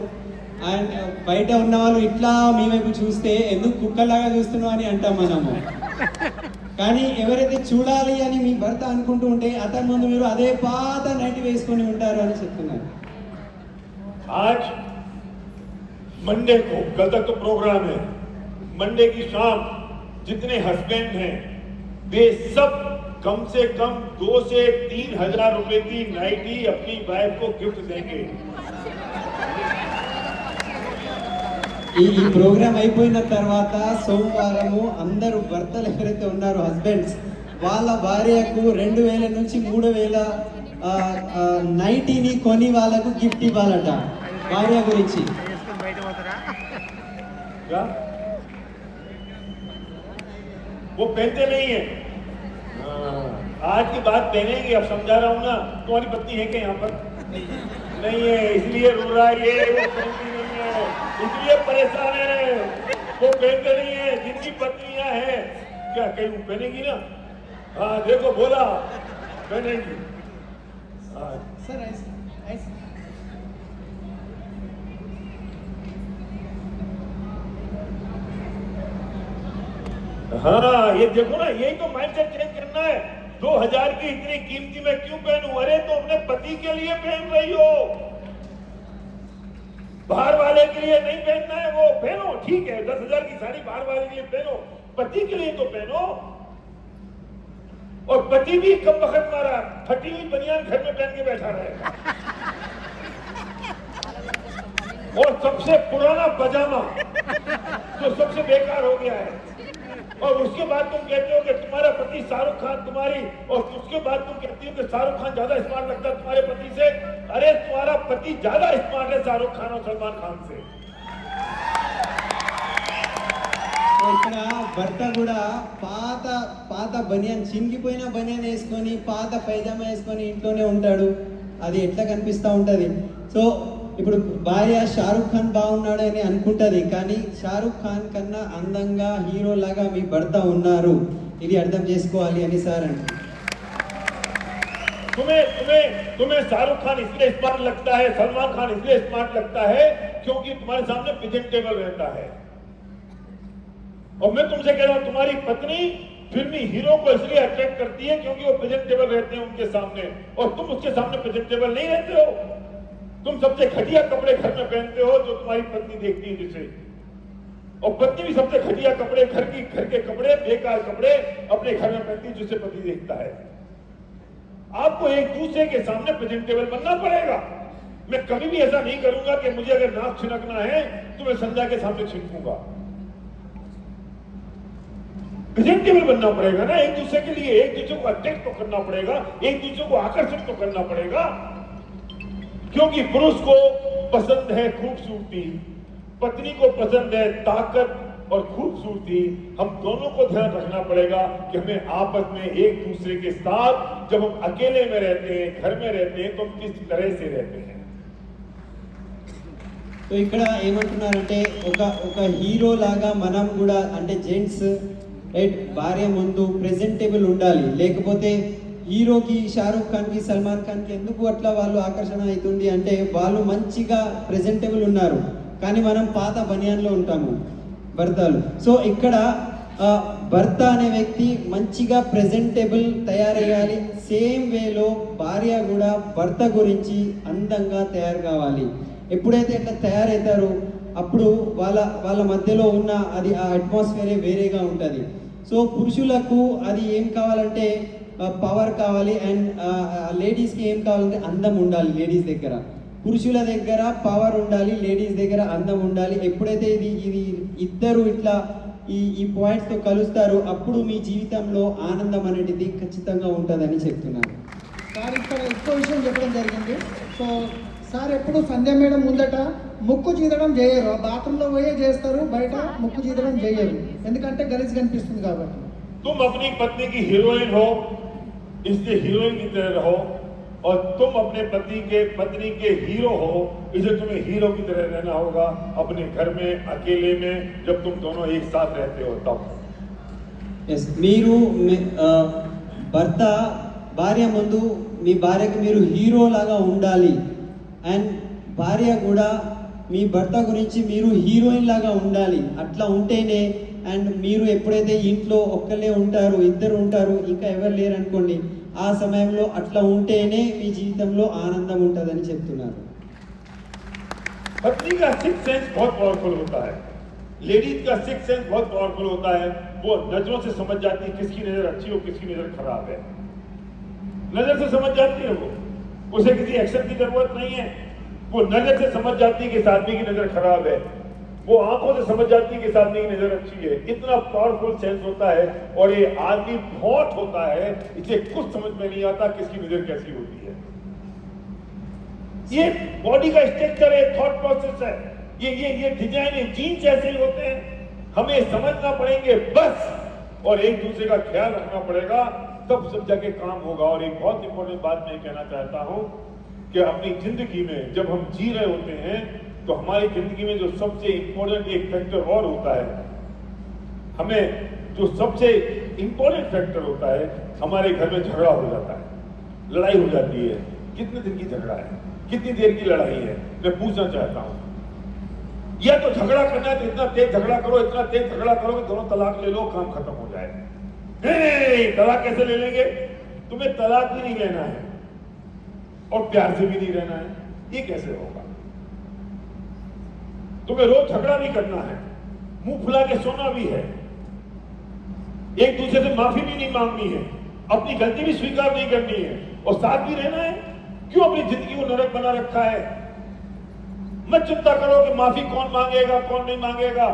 అండ్ బయట ఉన్న వాళ్ళు ఇట్లా మీ వైపు చూస్తే ఎందుకు కుక్కలాగా చూస్తున్నావు అని అంటాం మనము. కానీ ఎవరైతే చూడాలి అని మీ భర్త అనుకుంటూ ఉంటే అతని ముందు మీరు అదే పాత నైట్ వేసుకొని ఉంటారు అని చెప్తున్నారు. आज मंडे को, कल तक तो प्रोग्राम है, मंडे की शाम जितने हस्बैंड हैं वे सब कम से कम 2 से 3 हजार रुपए की नाइटी अपनी वाइफ को गिफ्ट देंगे. ఈ ప్రోగ్రామ్ అయిపోయిన తర్వాత సోమవారము అందరూ భర్తలు ఎవరైతే ఉన్నారో హస్బెండ్స్ వాళ్ళ భార్యకు 2000 నుంచి 3000 నైటీని కొని వాళ్ళకు గిఫ్ట్ ఇవ్వాలట భార్య గురించి. వేసుకొని బయట పోతారా? क्या? वो पहनते नहीं है. आज की बात पहनेंगे. अब समझा रहा हूँ ना. तुम्हारी पत्नी है क्या यहाँ पर? नहीं है, इसलिए रो रहा है. ये वो पहनती नहीं है, इसलिए परेशान है. वो पहनते नहीं है. जिनकी पत्नियां हैं क्या कहीं वो पहनेगी ना? हाँ देखो बोला पहनेगी. हाँ. సార్ ఐస్ हाँ ये देखो ना, यही तो माइंडसेट चेंज करना है. 2000 की इतनी कीमती मैं क्यों पहनूं? अरे तो अपने पति के लिए पहन रही हो, बाहर वाले के लिए नहीं पहनना है. वो पहनो, ठीक है. 10,000 की साड़ी बाहर वाले के लिए पहनो, पति के लिए तो पहनो. और पति भी कम वक्त मारा फटी हुई बनियान घर में पहन के बैठा रहेगा. और सबसे पुराना पजामा जो सबसे बेकार हो गया है. और उसके बाद तुम कहते हो कि तुम्हारा पति शाहरुख खान तुम्हारी, और उसके बाद तुम कहती हो कि शाहरुख खान ज्यादा स्मार्ट लगता है तुम्हारे पति से. अरे तुम्हारा पति ज्यादा स्मार्ट है शाहरुख खान और सलमान खान से. సో ఇక్కడ భర్త కూడా పాత పాత బనియన్ చినిగిపోయిన బనియన్ వేసుకొని పాత పైజామా వేసుకొని ఇంట్లోనే ఉంటాడు. అది ఎట్లా కనిపిస్తూ ఉంటుంది. సో ఇప్పుడు భార్య షారుఖ్ ఖాన్ బాగున్నాడు అని అనుకుంటుంది, కానీ షారుఖ్ ఖాన్ కన్నా అందంగా హీరో లాగా మీ భర్త ఉన్నారు, ఇది అర్థం చేసుకోవాలి అని సార్ అండి. तुम्हें तुम्हें तुम्हें शाहरुख खान इसलिए स्मार्ट लगता है, सलमान खान इसलिए स्मार्ट लगता है क्योंकि तुम्हारे सामने प्रेजेंटेबल रहता है. और मैं तुमसे कह रहा हूं तुम्हारी पत्नी फिल्मी हीरो को इसलिए अट्रैक्ट करती है क्योंकि वो प्रेजेंटेबल रहते हैं उनके सामने, और तुम उसके सामने प्रेजेंटेबल नहीं रहते हो. तुम सबसे घटिया कपड़े घर में पहनते हो जो तुम्हारी पत्नी देखती है जिसे, और पत्नी भी सबसे घटिया कपड़े घर के कपड़े, बेकार कपड़े अपने घर में पहनती है जिसे पति देखता है. आपको एक दूसरे के सामने प्रेजेंटेबल बनना पड़ेगा. मैं कभी भी ऐसा नहीं करूंगा कि मुझे अगर नाक छिड़कना है तो मैं संध्या के सामने छिड़कूंगा. प्रेजेंटेबल बनना पड़ेगा ना एक दूसरे के लिए. एक दूसरे को अट्रैक्ट तो करना पड़ेगा, एक दूसरे को आकर्षित तो करना पड़ेगा. क्योंकि पुरुष को पसंद है खूबसूरती, पत्नी को पसंद है ताकत और खूबसूरती. हम दोनों को ध्यान रखना पड़ेगा कि हमें आपस में एक दूसरे के साथ जब हम अकेले में रहते हैं, घर में रहते हैं, तो हम किस तरह से रहते हैं. సో ఇక్కడ ఏమంటున్నారంటే ఒక హీరో లాగా మనం కూడా అంటే జెంట్స్ రైట్ భార్య ముందు ప్రెజెంటేబుల్ ఉండాలి. లేకపోతే హీరోకి షారూఖ్ ఖాన్కి సల్మాన్ ఖాన్కి ఎందుకు అట్లా వాళ్ళు ఆకర్షణ అవుతుంది అంటే వాళ్ళు మంచిగా ప్రెజెంటేబుల్ ఉన్నారు, కానీ మనం పాత బనియాన్లో ఉంటాము భర్తలు. సో ఇక్కడ భర్త అనే వ్యక్తి మంచిగా ప్రెజెంటేబుల్ తయారయ్యాలి. సేమ్ వేలో భార్య కూడా భర్త గురించి అందంగా తయారు కావాలి. ఎప్పుడైతే ఇట్లా తయారవుతారో అప్పుడు వాళ్ళ మధ్యలో ఉన్న అది ఆ అట్మాస్ఫియరే వేరేగా ఉంటుంది. సో పురుషులకు అది ఏం కావాలంటే పవర్ కావాలి, అండ్ లేడీస్కి ఏం కావాలంటే అందం ఉండాలి. లేడీస్ దగ్గర, పురుషుల దగ్గర పవర్ ఉండాలి, లేడీస్ దగ్గర అందం ఉండాలి. ఎప్పుడైతే ఇది ఇద్దరు ఇట్లా ఈ పాయింట్స్తో కలుస్తారో అప్పుడు మీ జీవితంలో ఆనందం అనేది ఖచ్చితంగా ఉంటుందని చెప్తున్నాను. సార్ ఇక్కడ ఇంకో విషయం చెప్పడం జరిగింది. సో సార్ ఎప్పుడు సంధ్య మేడం ముందట ముక్కు చీదడం చేయరు, బాత్రూంలో పోయే చేస్తారు, బయట ముక్కు చీదడం చేయరు, ఎందుకంటే గలీజ్ కనిపిస్తుంది కాబట్టి. तुम अपनी पत्नी की हीरोइन हो इसलिए हीरोइन की तरह रहो, और तुम अपने पत्नी के हीरो हो इसलिए तुम्हें हीरो की तरह रहना होगा अपने घर में अकेले में जब तुम दोनों एक साथ रहते हो तब. ఎస్, మీరు భర్త భార్య ముందు మీ భార్యకి మీరు హీరో లాగా ఉండాలి, అండ్ భార్య కూడా మీ భర్త గురించి మీరు హీరోయిన్ లాగా ఉండాలి. అట్లా ఉంటేనే, అండ్ మీరు ఎప్పుడైతే ఇంట్లో ఒక్కళ్ళే ఉంటారు, ఇద్దరు ఉంటారు, ఇంకా ఎవరు లేరు అనుకోండి, ఆ సమయంలో అట్లా ఉంటేనే మీ జీవితంలో ఆనందం ఉంటుందని చెప్తున్నారు. पत्नी का सिक्स सेंस बहुत पावरफुल होता है, लेडीज का सिक्स सेंस बहुत पावरफुल होता है. वो नजरों से समझ जाती है किसकी नजर अच्छी हो, किसकी नजर खराब है. नजर से समझ जाती है वो, उसे किसी एक्शन की जरूरत नहीं है. वो नजर से समझ जाती है कि इस आदमी की नजर खराब है. वो आंखों से समझ जाती है कि इस आदमी की नजर अच्छी है. इतना पावरफुल सेंस होता है. और ये आदमी बहुत होता है, इसे कुछ समझ में नहीं आता किसकी नजर कैसी होती है. ये बॉडी का स्ट्रक्चर है, थॉट प्रोसेस है, ये डिजाइन है, जीन्स ऐसे ही होते हैं. हमें समझना पड़ेंगे बस, और एक दूसरे का ख्याल रखना पड़ेगा, तब सब जगह काम होगा. और एक बहुत इंपॉर्टेंट बात मैं कहना चाहता हूं कि अपनी जिंदगी में जब हम जी रहे होते हैं तो हमारी जिंदगी में जो सबसे इंपॉर्टेंट एक फैक्टर और होता है, हमें जो सबसे इंपॉर्टेंट फैक्टर होता है, हमारे घर में झगड़ा हो जाता है, लड़ाई हो जाती है. कितने दिन की झगड़ा है, कितनी देर की लड़ाई है, मैं पूछना चाहता हूं. या तो झगड़ा करना है तो इतना तेज झगड़ा करो, इतना तेज झगड़ा करो कि दोनों तलाक ले लो, काम खत्म हो जाए. नहीं, तलाक कैसे ले लेंगे? तुम्हें तलाक भी नहीं लेना है और प्यार से भी नहीं रहना है. ये कैसे होगा? तुम्हें रोज झगड़ा भी करना है, मुंह फुला के सोना भी है, एक दूसरे से माफी भी नहीं मांगनी है, अपनी गलती भी स्वीकार नहीं करनी है, और साथ भी रहना है. क्यों अपनी जिंदगी को नरक बना रखा है? मत चिंता करो कि माफी कौन मांगेगा कौन नहीं मांगेगा.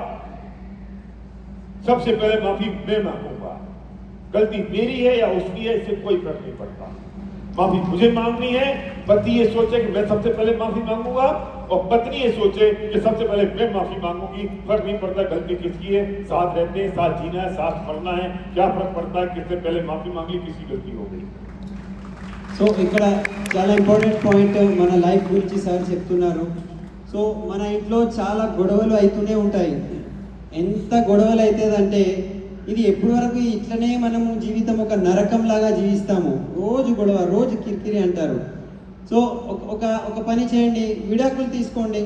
सबसे पहले माफी मैं मांगूंगा. गलती मेरी है या उसकी है, इससे कोई फर्क नहीं पड़ता. माफी मुझे मांगनी है. पति ये सोचे कि मैं सबसे पहले माफी मांगूंगा, और पत्नी ये सोचे कि सबसे पहले मैं माफी मांगूंगी. फर्क नहीं पड़ता गलती किसकी है, साथ रहते हैं, साथ जीना है, साथ मरना है. क्या फर्क पड़ता है किससे पहले माफी मांगी, किसी गलती हो गई. సో ఇక్కడ చాలా ఇంపార్టెంట్ పాయింట్ మన లైఫ్ గురించి సార్ చెప్తున్నారు. సో మన ఇంట్లో చాలా గొడవలు అవుతూనే ఉంటాయి. ఎంత గొడవలు అవుతుందంటే ఇది ఎప్పటి వరకు ఇట్లనే మనము జీవితం ఒక నరకం లాగా జీవిస్తాము. రోజు గొడవ, రోజు కిరికిరి అంటారు. సో ఒక పని చేయండి, విడాకులు తీసుకోండి.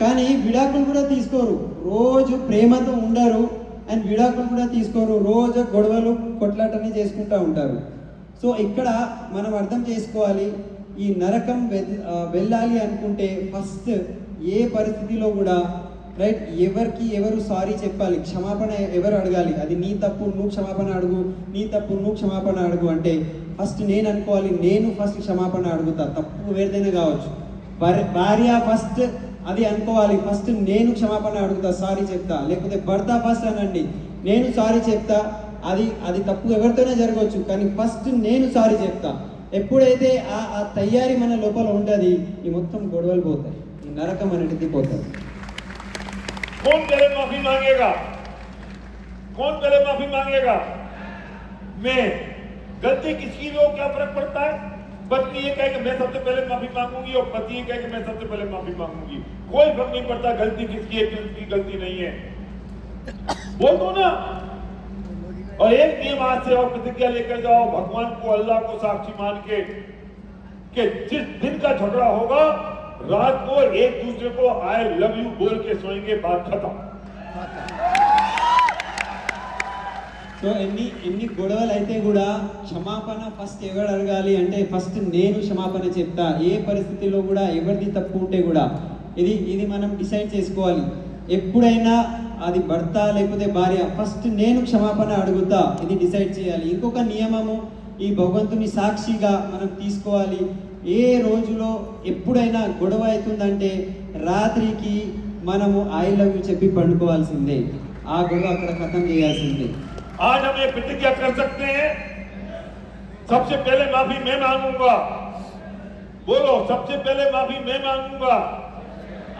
కానీ విడాకులు కూడా తీసుకోరు, రోజు ప్రేమతో ఉండరు, అండ్ విడాకులు కూడా తీసుకోరు, రోజు గొడవలు కొట్లాటని చేసుకుంటూ ఉంటారు. సో ఇక్కడ మనం అర్థం చేసుకోవాలి, ఈ నరకం వెళ్ళాలి అనుకుంటే ఫస్ట్ ఏ పరిస్థితిలో కూడా రైట్ ఎవరికి ఎవరు సారీ చెప్పాలి, క్షమాపణ ఎవరు అడగాలి. అది నీ తప్పు నువ్వు క్షమాపణ అడుగు, నీ తప్పు నువ్వు క్షమాపణ అడుగు అంటే ఫస్ట్ నేను అనుకోవాలి, నేను ఫస్ట్ క్షమాపణ అడుగుతా. తప్పు వేరేదైనా కావచ్చు, భార్య ఫస్ట్ అది అనుకోవాలి, ఫస్ట్ నేను క్షమాపణ అడుగుతా, సారీ చెప్తా. లేకపోతే భర్త ఫస్ట్ అనండి, నేను సారీ చెప్తా. అది తప్పు ఎవరితోనే జరగవచ్చు, కానీ ఫస్ట్ నేను సారీ చెప్తా. ఎప్పుడైతే ఆ తయారీ మన లోపల ఉంటుంది, ఈ మొత్తం గొడవలు పోతాయి, ఈ నరకం అనేది పోతుంది. कौन पहले माफी मांगेगा? कौन पहले माफी मांगेगा? मैं. गलती किसकी हो, क्या फर्क पड़ता है? पत्नी ये कहे कि मैं सबसे पहले माफी मांगूंगी, और पति ये कहे कि मैं सबसे पहले माफी मांगूंगी. कोई फर्क नहीं पड़ता गलती किसकी है, किसकी गलती नहीं है. बोल दो ना. और एक नियम आज से और प्रतिज्ञा लेकर जाओ, भगवान को, अल्लाह को साक्षी मान के, कि जिस दिन का झगड़ा होगा रात को एक दूसरे को आई लव यू बोल के सोएंगे, बात खत्म. సో ఎన్ని గొడవలు అయితే కూడా క్షమాపణ ఫస్ట్ ఎవరు అడగాలి అంటే ఫస్ట్ నేను క్షమాపణ చెప్తా. ఏ పరిస్థితిలో కూడా ఎవరిది తప్పు ఉంటే కూడా ఇది మనం డిసైడ్ చేసుకోవాలి. ఎప్పుడైనా అది భర్త లేకపోతే భార్య, ఫస్ట్ నేను క్షమాపణ అడుగుతా, ఇది డిసైడ్ చేయాలి. ఇంకొక నియమము ఈ భగవంతుని సాక్షిగా మనం తీసుకోవాలి. ఏ రోజులో ఎప్పుడైనా గొడవ అవుతుందంటే రాత్రికి మనము ఐ లవ్ యూ చెప్పి పండుకోవాల్సిందే, ఆ గొడవ అక్కడ ఖతం చేయాల్సిందే. आज हम ये प्रतिज्ञा कर सकते हैं, सबसे पहले माफी मैं मांगूंगा. बोलो, सबसे पहले माफी मैं मांगूंगा.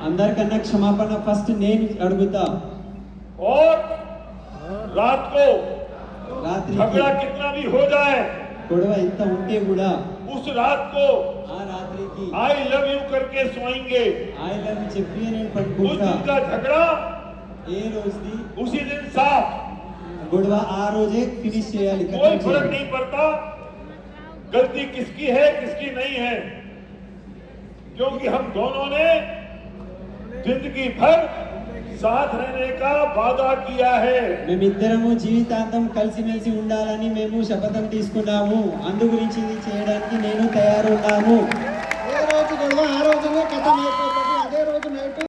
అందరికన్నా క్షమాపణ ఫస్ట్ నేను అడుగుతా. और रात को రాత్రి झगड़ा कितना भी हो जाए, గొడవ ఎంత ఉంటే కూడా उस रात को ఆ రాత్రికి आई लव यू करके सोएंगे. ఐ లవ్ యూ చెప్పి నేను उस పండుకుంటా. दिन का झगड़ा ఏ రోజుది उसी दिन साफ. గొడవ ఆ రోజే ఫినిష్ చేయాలి. कोई फर्क नहीं पड़ता गलती किसकी है किसकी नहीं है, क्योंकि हम दोनों ने जिंदगी भर साथ रहने का वादा किया है। మేమిద్దరము జీవితాంతం కలిసిమెలిసి ఉండాలని మేము శపథం తీసుకున్నాము. అందు గురించి ఇది చేయడానికి నేను తయారున్నాను. ఏ రోజు గొడవ ఆ రోజు